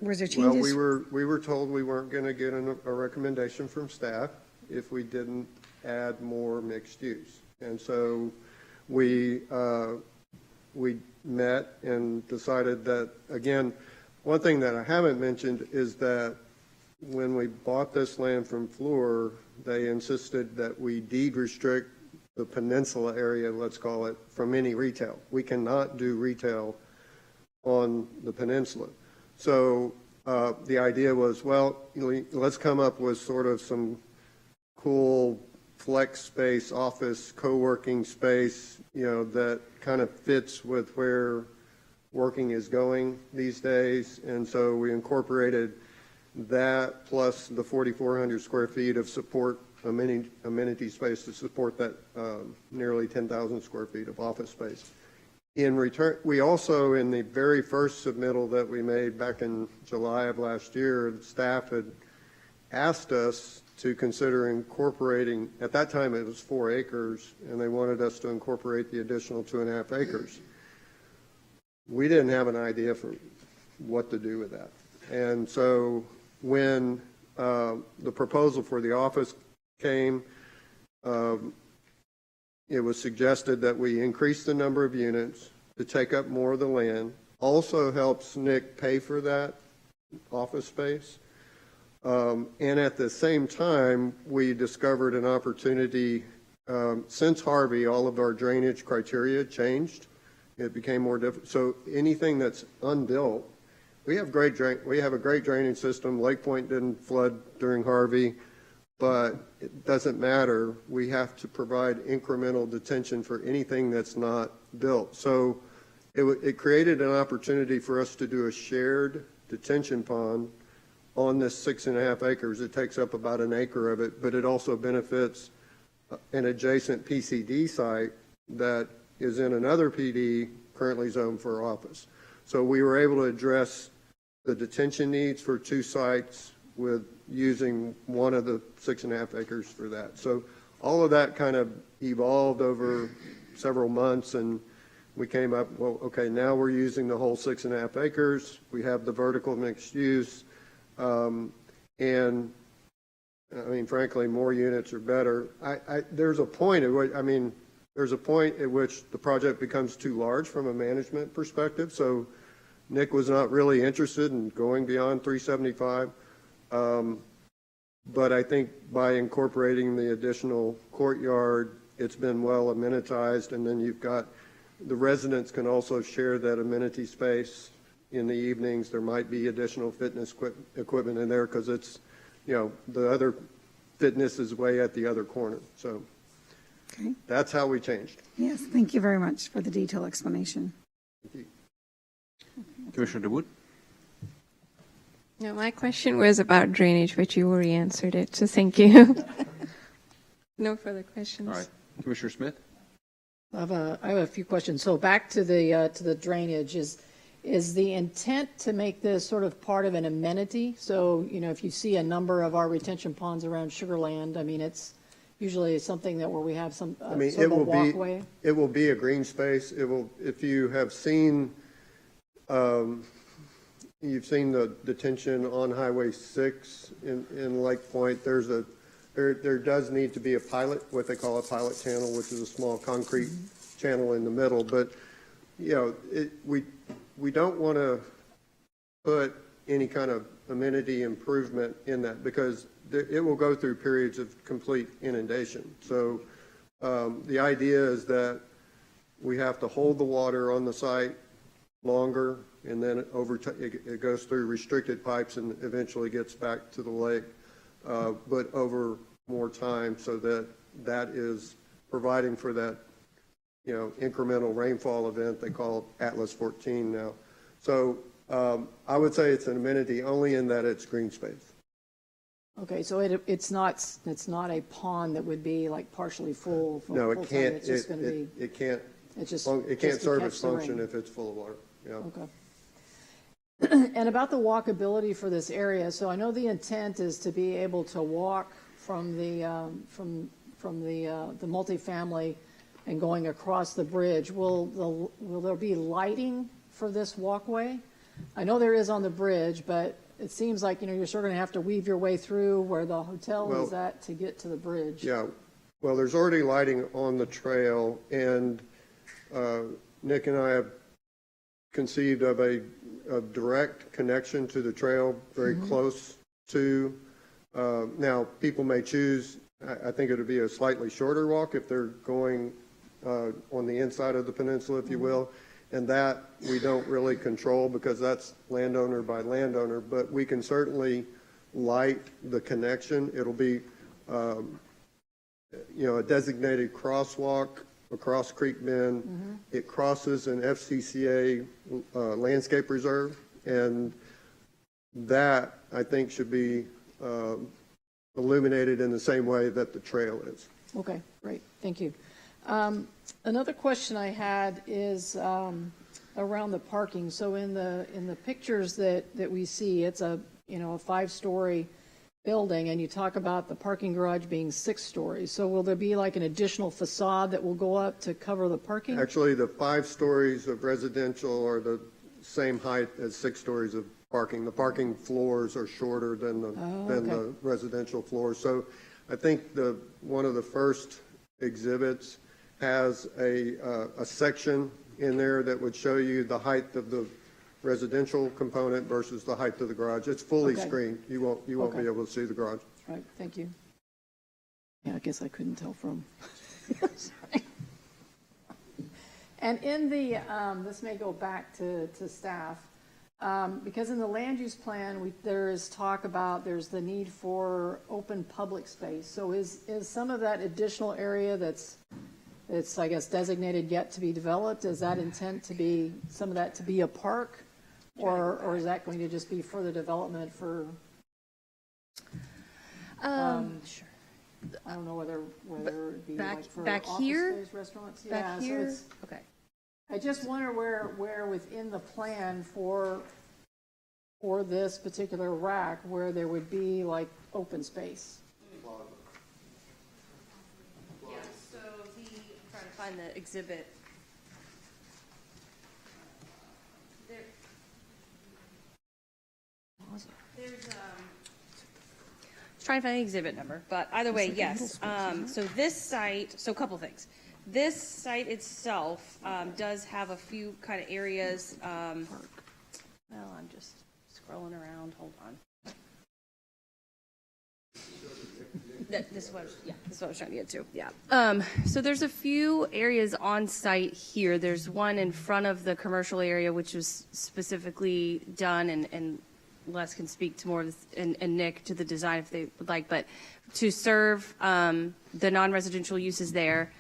changes? Well, we were told we weren't going to get a recommendation from staff if we didn't add more mixed use. And so we met and decided that, again, one thing that I haven't mentioned is that when we bought this land from Fluor, they insisted that we deed restrict the peninsula area, let's call it, from any retail. We cannot do retail on the peninsula. So the idea was, well, let's come up with sort of some cool flex space, office, co-working space, that kind of fits with where working is going these days. And so we incorporated that plus the 4,400 square feet of support amenity space to support that nearly 10,000 square feet of office space. In return, we also, in the very first submittal that we made back in July of last year, the staff had asked us to consider incorporating, at that time it was 4 acres, and they wanted us to incorporate the additional 2.5 acres. We didn't have an idea for what to do with that. And so when the proposal for the office came, it was suggested that we increase the number of units to take up more of the land. Also helps Nick pay for that office space. And at the same time, we discovered an opportunity. Since Harvey, all of our drainage criteria changed. It became more difficult. So anything that's unbuilt, we have a great drainage system. Lake Point didn't flood during Harvey, but it doesn't matter. We have to provide incremental detention for anything that's not built. So it created an opportunity for us to do a shared detention pond on this 6.5 acres. It takes up about an acre of it, but it also benefits an adjacent PCD site that is in another PD currently zoned for office. So we were able to address the detention needs for 2 sites with using one of the 6.5 acres for that. So all of that kind of evolved over several months, and we came up, well, okay, now we're using the whole 6.5 acres. We have the vertical mixed use. And I mean, frankly, more units are better. There's a point at which, the project becomes too large from a management perspective. So Nick was not really interested in going beyond 375. But I think by incorporating the additional courtyard, it's been well amenitized, and then you've got, the residents can also share that amenity space in the evenings. There might be additional fitness equipment in there because it's, the other fitness is way at the other corner. So Okay. that's how we changed. Yes, thank you very much for the detailed explanation. Commissioner DeWood? No, my question was about drainage, but you already answered it, so thank you. No further questions. All right. Commissioner Smith? I have a few questions. So back to the drainage, is the intent to make this sort of part of an amenity? So, if you see a number of our retention ponds around Sugar Land, I mean, it's usually something that where we have some sort of a walkway. It will be a green space. It will, if you have seen, you've seen the detention on Highway 6 in Lake Point, there does need to be a pilot, what they call a pilot channel, which is a small concrete channel in the middle. But, we don't want to put any kind of amenity improvement in that because it will go through periods of complete inundation. So the idea is that we have to hold the water on the site longer, and then it goes through restricted pipes and eventually gets back to the lake, but over more time, so that is providing for that, incremental rainfall event they call Atlas 14 now. So I would say it's an amenity only in that it's green space. Okay, so it's not a pond that would be like partially full. No, it can't. It's just going to be. It can't. It's just. It can't just serve catch its the function rain. if it's full of water. Yeah. Okay. And about the walkability for this area, so I know the intent is to be able to walk from the multifamily and going across the bridge. Will there be lighting for this walkway? I know there is on the bridge, but it seems like you're sort of going to have to weave your way through where the hotel is at to get to the bridge. Yeah. Well, there's already lighting on the trail, and Nick and I have conceived of a direct connection to the trail, very close to. Now, people may choose, I think it would be a slightly shorter walk if they're going on the inside of the peninsula, if you will. And that we don't really control because that's landowner by landowner, but we can certainly light the connection. It'll be, a designated crosswalk across Creek Bend. It crosses an FCCA landscape reserve, and that, I think, should be illuminated in the same way that the trail is. Okay, great, thank you. Another question I had is around the parking. So in the pictures that we see, it's a 5-story building, and you talk about the parking garage being 6 stories. So will there be like an additional facade that will go up to cover the parking? Actually, the 5 stories of residential are the same height as 6 stories of parking. The parking floors are shorter than the residential floors. So I think one of the first exhibits has a section in there that would show you the height of the residential component versus the height of the garage. It's fully screened. You won't be able to see the garage. Right, thank you. Yeah, I guess I couldn't tell from. Sorry. And in the, this may go back to staff, because in the land use plan, there is talk about there's the need for open public space. So is some of that additional area that's I guess designated yet to be developed, is that intent to be some of that to be a park, or is that going to just be further development for? Sure. I don't know whether it'd be back- like for back office here? space, restaurants. Back Yeah, here? So Okay. I just wonder where within the plan for this particular rack, where there would be like open space. Yeah, so I'm trying to find the exhibit. There's trying to find the exhibit number, but either way, yes. So this site, so a couple things. This site itself does have a few kind of areas. Well, I'm just scrolling around. Hold on. This is what I was trying to get to, yeah. So there's a few areas on site here. There's one in front of the commercial area, which was specifically done, and Les can speak to more of this, and Nick to the design if they would like, but to serve the non-residential uses there.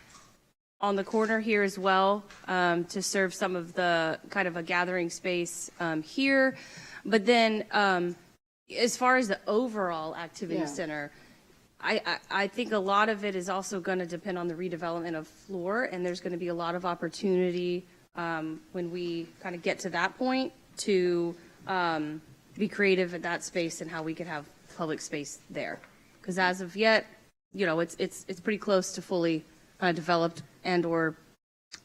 On the corner here as well, to serve some of the kind of a gathering space here. But then as far as the overall activity center, I think a lot of it is also going to depend on the redevelopment of Floor, and there's going to be a lot of opportunity when we kind of get to that point to be creative at that space and how we could have public space there. Because as of yet, it's pretty close to fully developed and or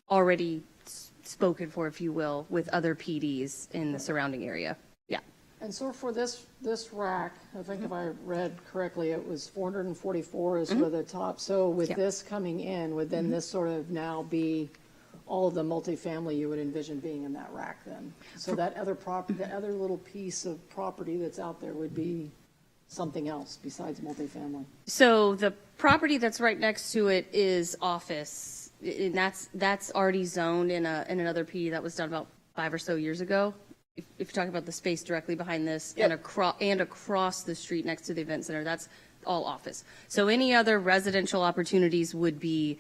already spoken for, if you will, with other PDs in the surrounding area. Yeah. And so for this rack, I think if I read correctly, it was 444 is sort of the top. So with this coming in, would then this sort of now be all of the multifamily you would envision being in that rack then? So that other property, that other little piece of property that's out there would be something else besides multifamily? So the property that's right next to it is office, and that's already zoned in another PD that was done about 5 or so years ago. If you're talking about the space directly behind this and across the street next to the event center, that's all office. So any other residential opportunities would be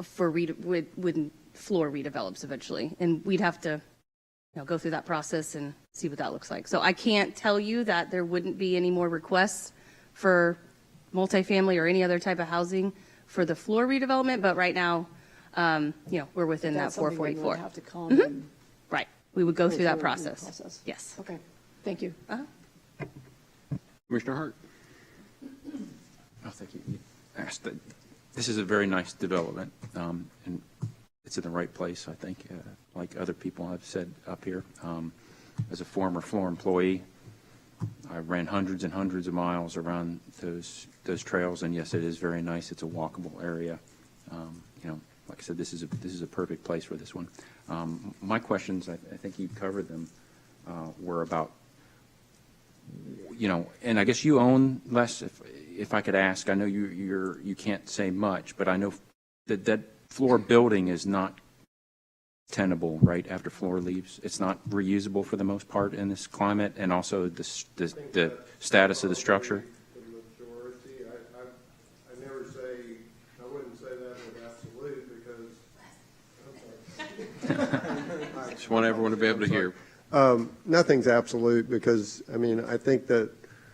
for when Floor redevelops eventually, and we'd have to go through that process and see what that looks like. So I can't tell you that there wouldn't be any more requests for multifamily or any other type of housing for the Floor redevelopment, but right now, we're within that 444. Would have to come and Right. We would go through that through the process. Yes. Okay, thank you. Commissioner Hart? Oh, thank you. This is a very nice development, and it's in the right place, I think, like other people have said up here. As a former Floor employee, I ran hundreds and hundreds of miles around those trails, and yes, it is very nice. It's a walkable area. Like I said, this is a perfect place for this one. My questions, I think you covered them, were about, and I guess you own, Les, if I could ask. I know you can't say much, but I know that Floor building is not tenable right after Floor leaves. It's not reusable for the most part in this climate, and also the status of the structure. The majority, I never say, I wouldn't say that with absolute because, Just want everyone to be able to hear. nothing's absolute because, I think that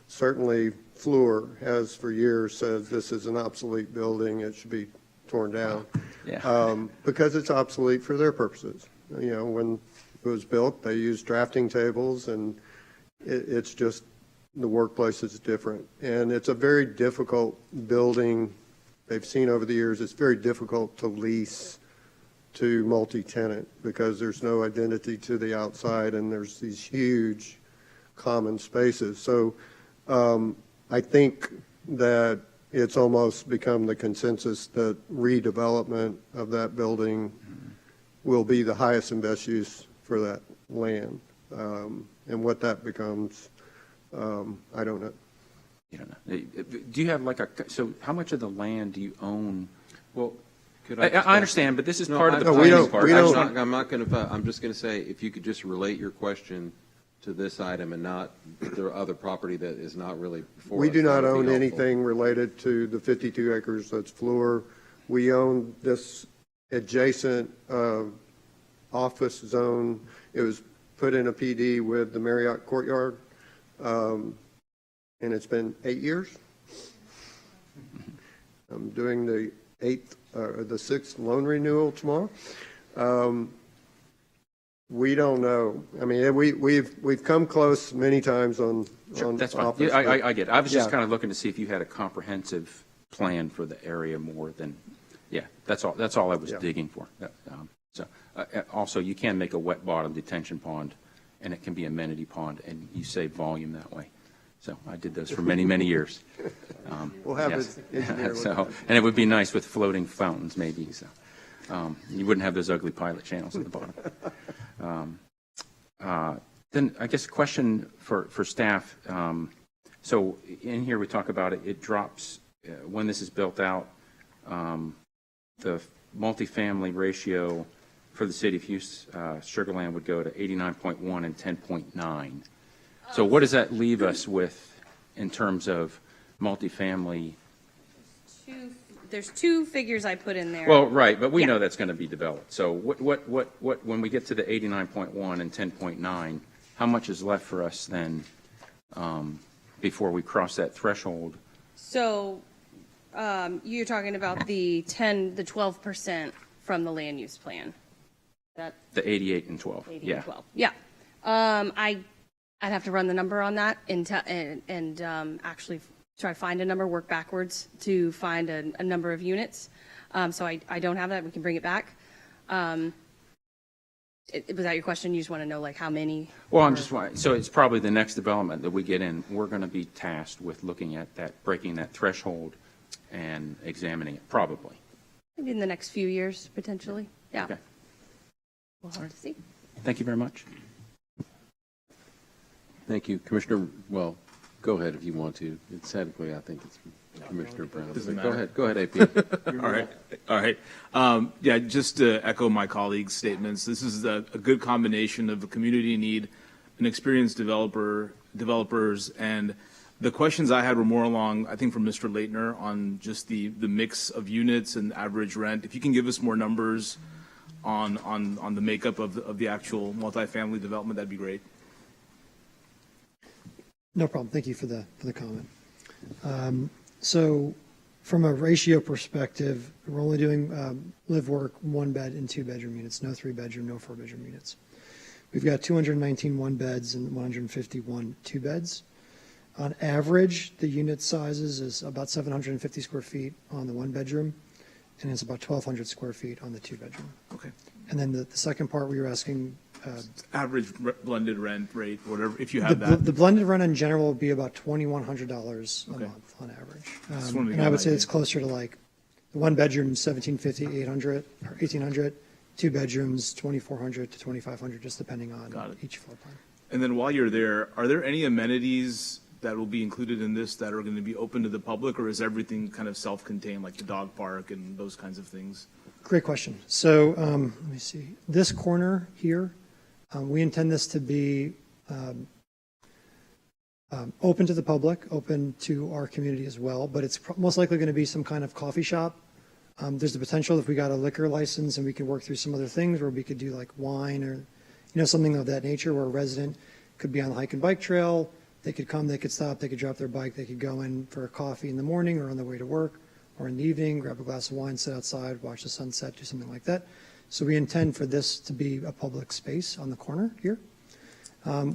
certainly Floor has for years said this is an obsolete building, it should be torn down. Yeah. Because it's obsolete for their purposes. When it was built, they used drafting tables, and it's just the workplace is different. And it's a very difficult building. They've seen over the years, it's very difficult to lease to multi-tenant because there's no identity to the outside, and there's these huge common spaces. So I think that it's almost become the consensus that redevelopment of that building will be the highest and best use for that land. And what that becomes, I don't know. You don't know. Do you have so how much of the land do you own? Well, could I understand, but this is part of the No, we planning don't- part. we don't- I'm just going to say, if you could just relate your question to this item and not the other property that is not really before We us, do that not would be own helpful. anything related to the 52 acres that's Floor. We own this adjacent office zone. It was put in a PD with the Marriott Courtyard, and it's been 8 years. I'm doing the 6th loan renewal tomorrow. We don't know. We've come close many times on That's fine. office, Yeah, but- I get it. I was just Yeah. kind of looking to see if you had a comprehensive plan for the area more than, that's all I was Yeah. digging for. Also, you can make a wet bottom detention pond, and it can be amenity pond, and you save volume that way. So I did those for many, many years. We'll have Yes. an engineer look at it. And it would be nice with floating fountains, maybe, so. You wouldn't have those ugly pilot channels at the bottom. Then I guess a question for staff. So in here we talk about it drops when this is built out, the multifamily ratio for the city of Sugar Land would go to 89.1 and 10.9. So what does that leave us with in terms of multifamily? There's two figures I put in there. Well, right, but we Yeah. know that's going to be developed. So what, when we get to the 89.1 and 10.9, how much is left for us then before we cross that threshold? So you're talking about the 12% from the land use plan. That The 88 and 12, 80 yeah. and 12. Yeah. I'd have to run the number on that and actually try to find a number, work backwards to find a number of units. So I don't have that. We can bring it back. Was that your question? You just want to know like how many? Well, I'm just wondering, so it's probably the next development that we get in, we're going to be tasked with looking at that, breaking that threshold and examining it, probably. Maybe in the next few years, potentially. Yeah. Okay. Well, hard to see. Thank you very much. Thank you, Commissioner. Well, go ahead if you want to. It's technically, I think it's Commissioner Brown. Doesn't Go matter. ahead, AP. All right. Yeah, just to echo my colleagues' statements, this is a good combination of a community need, an experienced developers, and the questions I had were more along, I think, from Mr. Leitner on just the mix of units and average rent. If you can give us more numbers on the makeup of the actual multifamily development, that'd be great. No problem. Thank you for the comment. So from a ratio perspective, we're only doing live work 1 bed and 2 bedroom units, no 3 bedroom, no 4 bedroom units. We've got 219 1 beds and 151 2 beds. On average, the unit sizes is about 750 square feet on the 1 bedroom, and it's about 1,200 square feet on the 2 bedroom. Okay. And then the second part we were asking, Average blended rent rate, whatever, if you the have that. the blended rent in general will be about $2,100 a Okay. month on average. Just wanted to And get I an would say idea. it's closer to like the 1 bedroom, 1,750, 800, or 1,800, 2 bedrooms, 2,400 to 2,500, just depending Got on it. each floor plan. And then while you're there, are there any amenities that will be included in this that are going to be open to the public, or is everything kind of self-contained, like the dog park and those kinds of things? Great question. So let me see. This corner here, we intend this to be open to the public, open to our community as well, but it's most likely going to be some kind of coffee shop. There's the potential if we got a liquor license and we could work through some other things where we could do like wine or, something of that nature where a resident could be on the hike and bike trail. They could come, they could stop, they could drop their bike, they could go in for a coffee in the morning or on their way to work or in the evening, grab a glass of wine, sit outside, watch the sunset, do something like that. So we intend for this to be a public space on the corner here.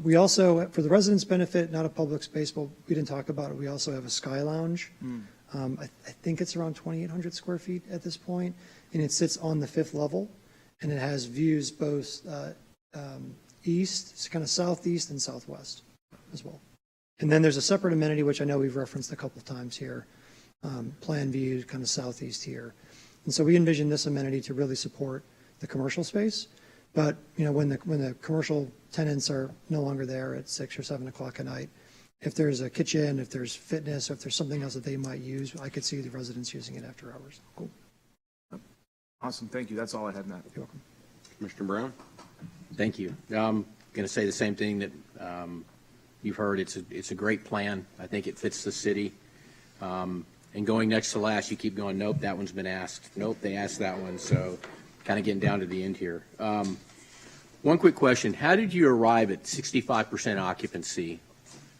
We also, for the residents' benefit, not a public space, but we didn't talk about it, we also have a sky lounge. I think it's around 2,800 square feet at this point, and it sits on the 5th level, and it has views both east, it's kind of southeast and southwest as well. And then there's a separate amenity, which I know we've referenced a couple of times here, plan view, kind of southeast here. And so we envision this amenity to really support the commercial space. But, when the commercial tenants are no longer there at 6 or 7 o'clock at night, if there's a kitchen, if there's fitness, or if there's something else that they might use, I could see the residents using it after hours. Cool. Awesome, thank you. That's all I had, Matt. You're welcome. Commissioner Brown? Thank you. I'm going to say the same thing that you've heard. It's a great plan. I think it fits the city. And going next to last, you keep going, nope, that one's been asked. Nope, they asked that one. So kind of getting down to the end here. One quick question. How did you arrive at 65% occupancy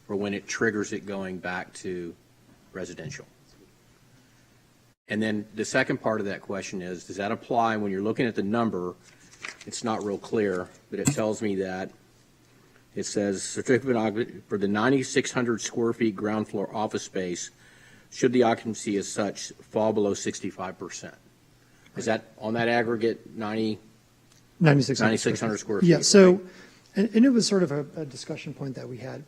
for when it triggers it going back to residential? And then the second part of that question is, does that apply when you're looking at the number? It's not real clear, but it tells me that it says certificate of occupancy for the 9,600 square feet ground floor office space, should the occupancy as such fall below 65%. Is that on that aggregate 9,600 square feet? Yeah, so, right? and it was sort of a discussion point that we had.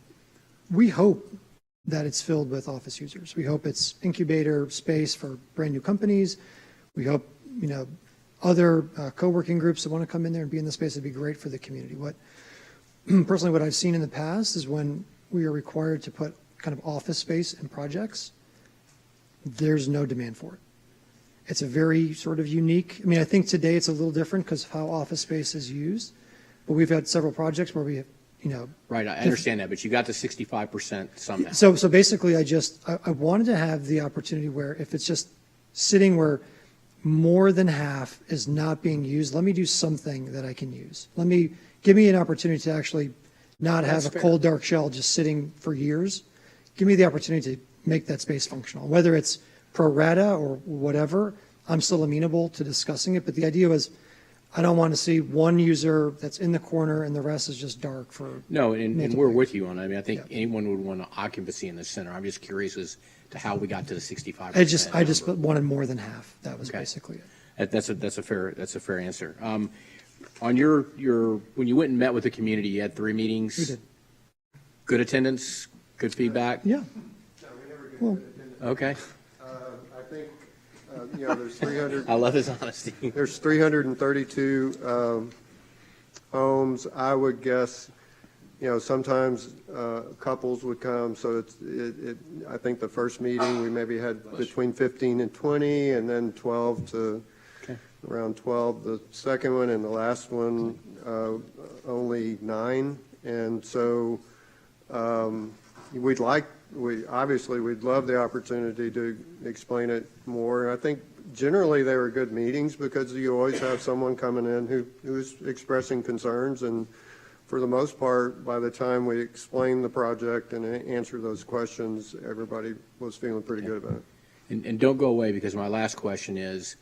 We hope that it's filled with office users. We hope it's incubator space for brand new companies. We hope, other co-working groups that want to come in there and be in the space would be great for the community. Personally, what I've seen in the past is when we are required to put kind of office space in projects, there's no demand for it. It's a very sort of unique, I mean, I think today it's a little different because of how office space is used, but we've had several projects where we have, Right, I understand that, but you got to 65% somehow. So basically, I wanted to have the opportunity where if it's just sitting where more than half is not being used, let me do something that I can use. Give me an opportunity to actually not have That's a fair. cold, dark shell just sitting for years. Give me the opportunity to make that space functional, whether it's pro rata or whatever. I'm still amenable to discussing it, but the idea was I don't want to see one user that's in the corner and the rest is just dark for. No, and multiple we're years. with you on it. I mean, I think anyone would want occupancy in the center. I'm just curious as to how we got to the 65%. I just wanted more than half. That was Okay. basically it. That's a fair answer. On your when you went and met with the community, you had 3 meetings. We did. Good attendance, good feedback. Yeah. Well, Okay, I think, there's 300. I love his honesty. There's 332 homes. I would guess, sometimes couples would come, so I think the first meeting, we maybe had between 15 and 20, and then 12 to around 12. The second one and the last one, only 9. And so we'd love the opportunity to explain it more. I think generally they were good meetings because you always have someone coming in who's expressing concerns, and for the most part, by the time we explained the project and answered those questions, everybody was feeling pretty good about it. And don't go away, because my last question is,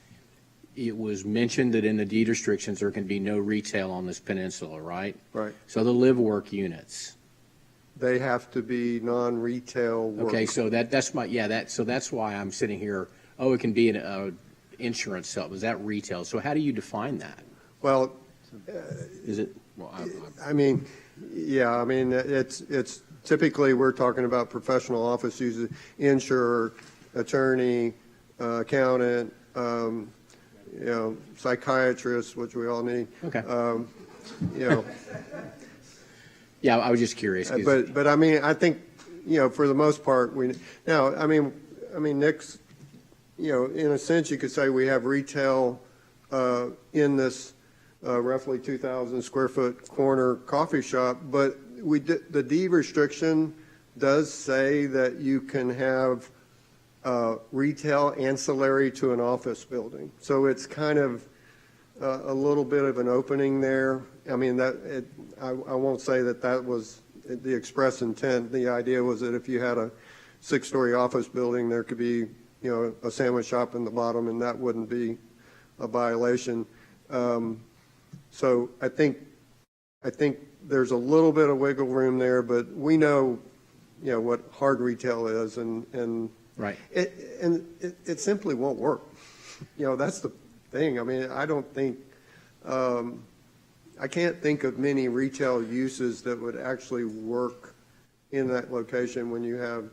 it was mentioned that in the deed restrictions, there can be no retail on this peninsula, right? Right. So the live-work units. They have to be non-retail work. Okay, so that's why I'm sitting here. Oh, it can be an insurance sale. Was that retail? So how do you define that? Well, Is it? it's typically we're talking about professional office users, insurer, attorney, accountant, psychiatrist, which we all need. Okay. Yeah, I was just curious. But I mean, I think, for the most part, Nick's, in a sense, you could say we have retail in this roughly 2,000 square foot corner coffee shop, but the deed restriction does say that you can have retail ancillary to an office building. So it's kind of a little bit of an opening there. I mean, I won't say that was the express intent. The idea was that if you had a 6-story office building, there could be, a sandwich shop in the bottom, and that wouldn't be a violation. So I think there's a little bit of wiggle room there, but we know, what hard retail is, and right. It simply won't work. That's the thing. I mean, I don't think, I can't think of many retail uses that would actually work in that location when you have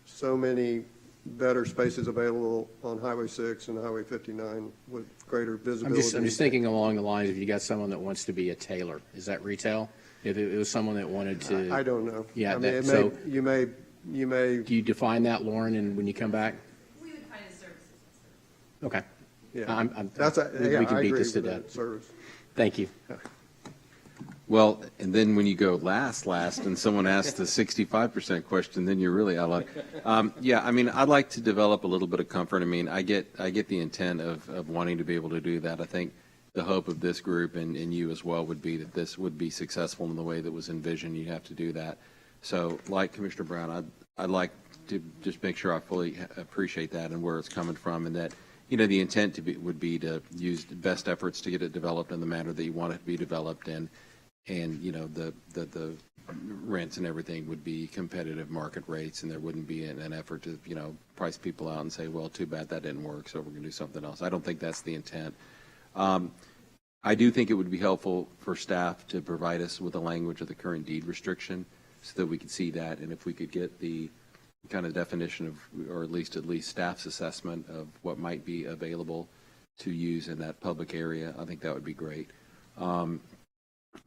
so many better spaces available on Highway 6 and Highway 59 with greater visibility. I'm just thinking along the lines, if you got someone that wants to be a tailor, is that retail? If it was someone that wanted to. I don't know. Yeah. I mean, you may. Do you define that, Lauren, and when you come back? We would find a services. Okay. Yeah. We can I beat agree this to with that death. service. Thank you. Well, and then when you go last, and someone asks the 65% question, then you're really out of luck. Yeah, I mean, I'd like to develop a little bit of comfort. I mean, I get the intent of wanting to be able to do that. I think the hope of this group and you as well would be that this would be successful in the way that was envisioned. You have to do that. So, like Commissioner Brown, I'd like to just make sure I fully appreciate that and where it's coming from, and that, the intent would be to use the best efforts to get it developed in the manner that you want it to be developed in. And, the rents and everything would be competitive market rates, and there wouldn't be an effort to, price people out and say, well, too bad that didn't work, so we're going to do something else. I don't think that's the intent. I do think it would be helpful for staff to provide us with the language of the current deed restriction so that we could see that, and if we could get the kind of definition of, or at least staff's assessment of what might be available to use in that public area, I think that would be great.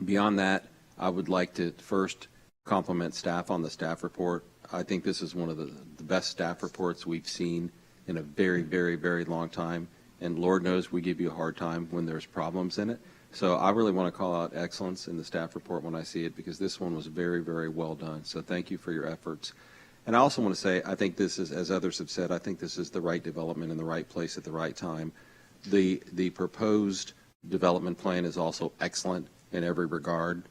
Beyond that, I would like to first compliment staff on the staff report. I think this is one of the best staff reports we've seen in a very, very, very long time. And Lord knows we give you a hard time when there's problems in it. So I really want to call out excellence in the staff report when I see it, because this one was very, very well done. So thank you for your efforts. And I also want to say, I think this is, as others have said, I think this is the right development in the right place at the right time. The proposed development plan is also excellent in every regard.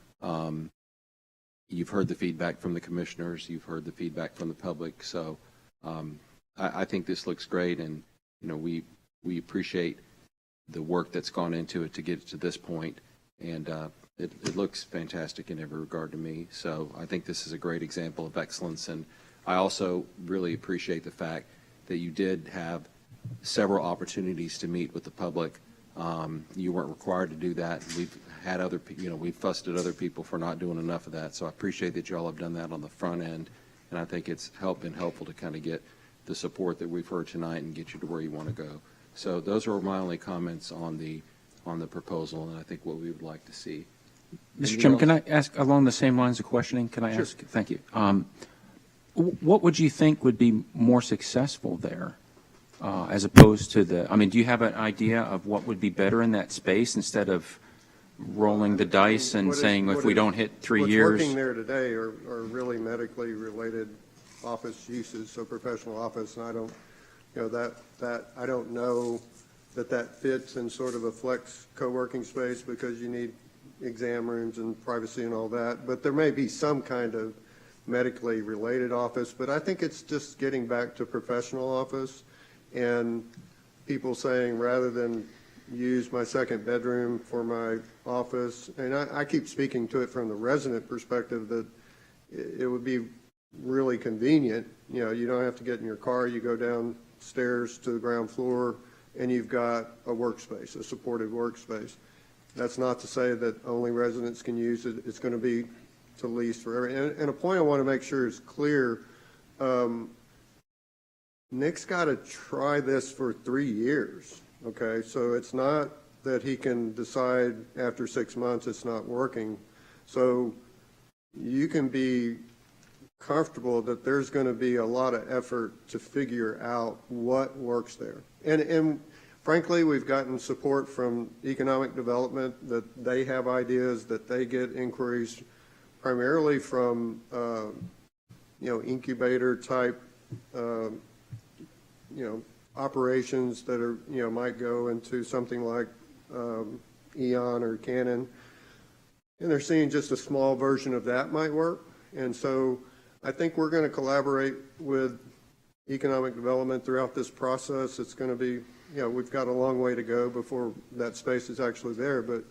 You've heard the feedback from the commissioners. You've heard the feedback from the public. So I think this looks great, and we appreciate the work that's gone into it to get it to this point, and it looks fantastic in every regard to me. So I think this is a great example of excellence, and I also really appreciate the fact that you did have several opportunities to meet with the public. You weren't required to do that. We've had we've fussed at other people for not doing enough of that. So I appreciate that y'all have done that on the front end, and I think it's been helpful to kind of get the support that we've heard tonight and get you to where you want to go. So those are my only comments on the proposal, and I think what we would like to see. Mr. Chairman, can I ask along the same lines of questioning? Can I ask? Thank you. What would you think would be more successful there, as opposed to do you have an idea of what would be better in that space instead of rolling the dice and saying if we don't hit 3 years? What's working there today are really medically related office uses, so professional office, and I don't know that fits in sort of a flex co-working space because you need exam rooms and privacy and all that, but there may be some kind of medically related office, but I think it's just getting back to professional office and people saying rather than use my second bedroom for my office, and I keep speaking to it from the resident perspective that it would be really convenient. You don't have to get in your car, you go downstairs to the ground floor and you've got a workspace, a supported workspace. That's not to say that only residents can use it. It's going to be to lease forever. And a point I want to make sure is clear, Nick's got to try this for 3 years, okay? So it's not that he can decide after 6 months it's not working. So you can be comfortable that there's going to be a lot of effort to figure out what works there. And frankly, we've gotten support from economic development that they have ideas, that they get inquiries primarily from, incubator type, operations that are, might go into something like Eon or Canon. And they're seeing just a small version of that might work. And so I think we're going to collaborate with economic development throughout this process. It's going to be, we've got a long way to go before that space is actually there, but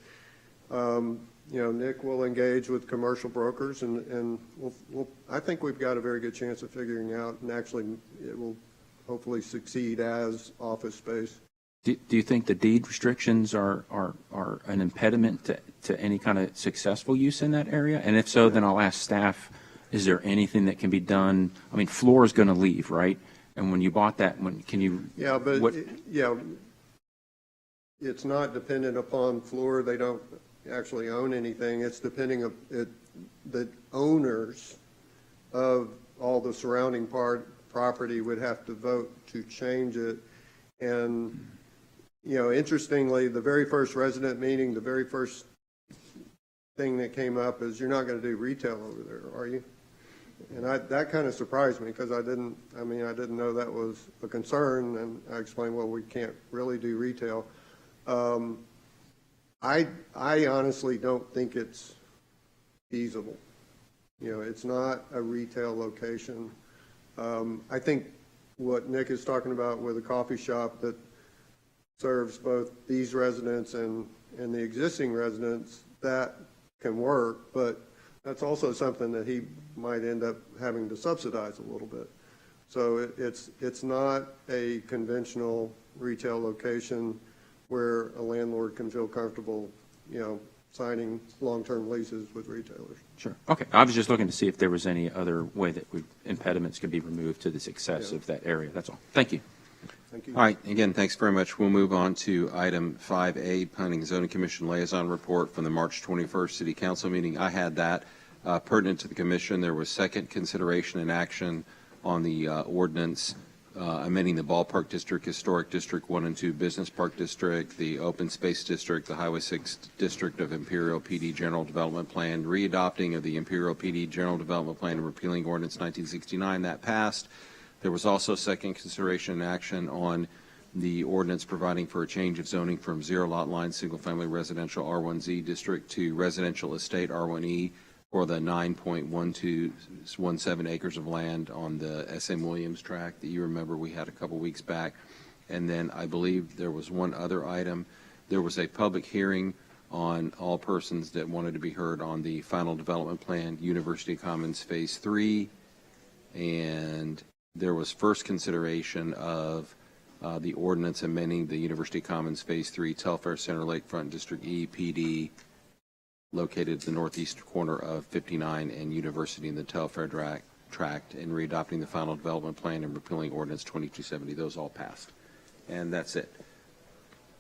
Nick will engage with commercial brokers, and I think we've got a very good chance of figuring out, and actually it will hopefully succeed as office space. Do you think the deed restrictions are an impediment to any kind of successful use in that area? And if so, then I'll ask staff, is there anything that can be done? I mean, Floor is going to leave, right? And when you bought that, can you? Yeah, but it's not dependent upon Floor. They don't actually own anything. It's depending on the owners of all the surrounding property would have to vote to change it. And, interestingly, the very first resident meeting, the very first thing that came up is you're not going to do retail over there, are you? And that kind of surprised me because I didn't know that was a concern, and I explained, well, we can't really do retail. I honestly don't think it's feasible. It's not a retail location. I think what Nick is talking about with a coffee shop that serves both these residents and the existing residents, that can work, but that's also something that he might end up having to subsidize a little bit. So it's not a conventional retail location where a landlord can feel comfortable, signing long-term leases with retailers. Sure. Okay. I was just looking to see if there was any other way that impediments could be removed to the success of that area. That's all. Thank you. Thank you. All right. Again, thanks very much. We'll move on to item 5A, Planning and Zoning Commission Liaison Report from the March 21st City Council meeting. I had that pertinent to the commission. There was second consideration and action on the ordinance amending the Ballpark District, Historic District 1 and 2 Business Park District, the Open Space District, the Highway 6 District of Imperial PD General Development Plan, readopting of the Imperial PD General Development Plan and repealing Ordinance 1969. That passed. There was also second consideration and action on the ordinance providing for a change of zoning from zero lot line single-family residential R1Z district to residential estate R1E for the 9.1217 acres of land on the SM Williams tract that you remember we had a couple weeks back. And then I believe there was one other item. There was a public hearing on all persons that wanted to be heard on the final development plan, University Commons Phase 3. And there was first consideration of the ordinance amending the University Commons Phase 3 Telfair Center Lakefront District E PD located at the northeast corner of 59 and University in the Telfair tract, and readopting the final development plan and repealing Ordinance 2270. Those all passed. And that's it.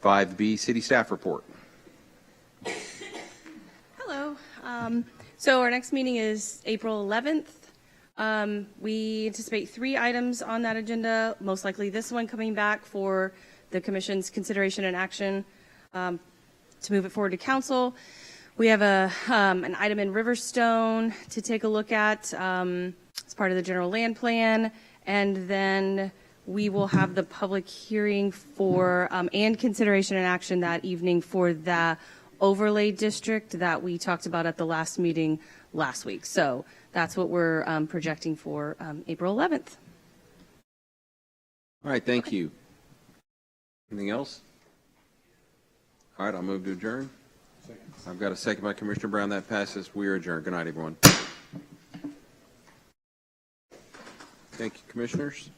5B, City Staff Report. Hello. So our next meeting is April 11th. We anticipate 3 items on that agenda, most likely this one coming back for the Commission's consideration and action to move it forward to Council. We have an item in Riverstone to take a look at as part of the general land plan, and then we will have the public hearing for and consideration and action that evening for the overlay district that we talked about at the last meeting last week. So that's what we're projecting for April 11th. All right, thank you. Anything else? All right, I'll move to adjourn. I've got a second by Commissioner Brown. That passes. We are adjourned. Good night, everyone. Thank you, commissioners.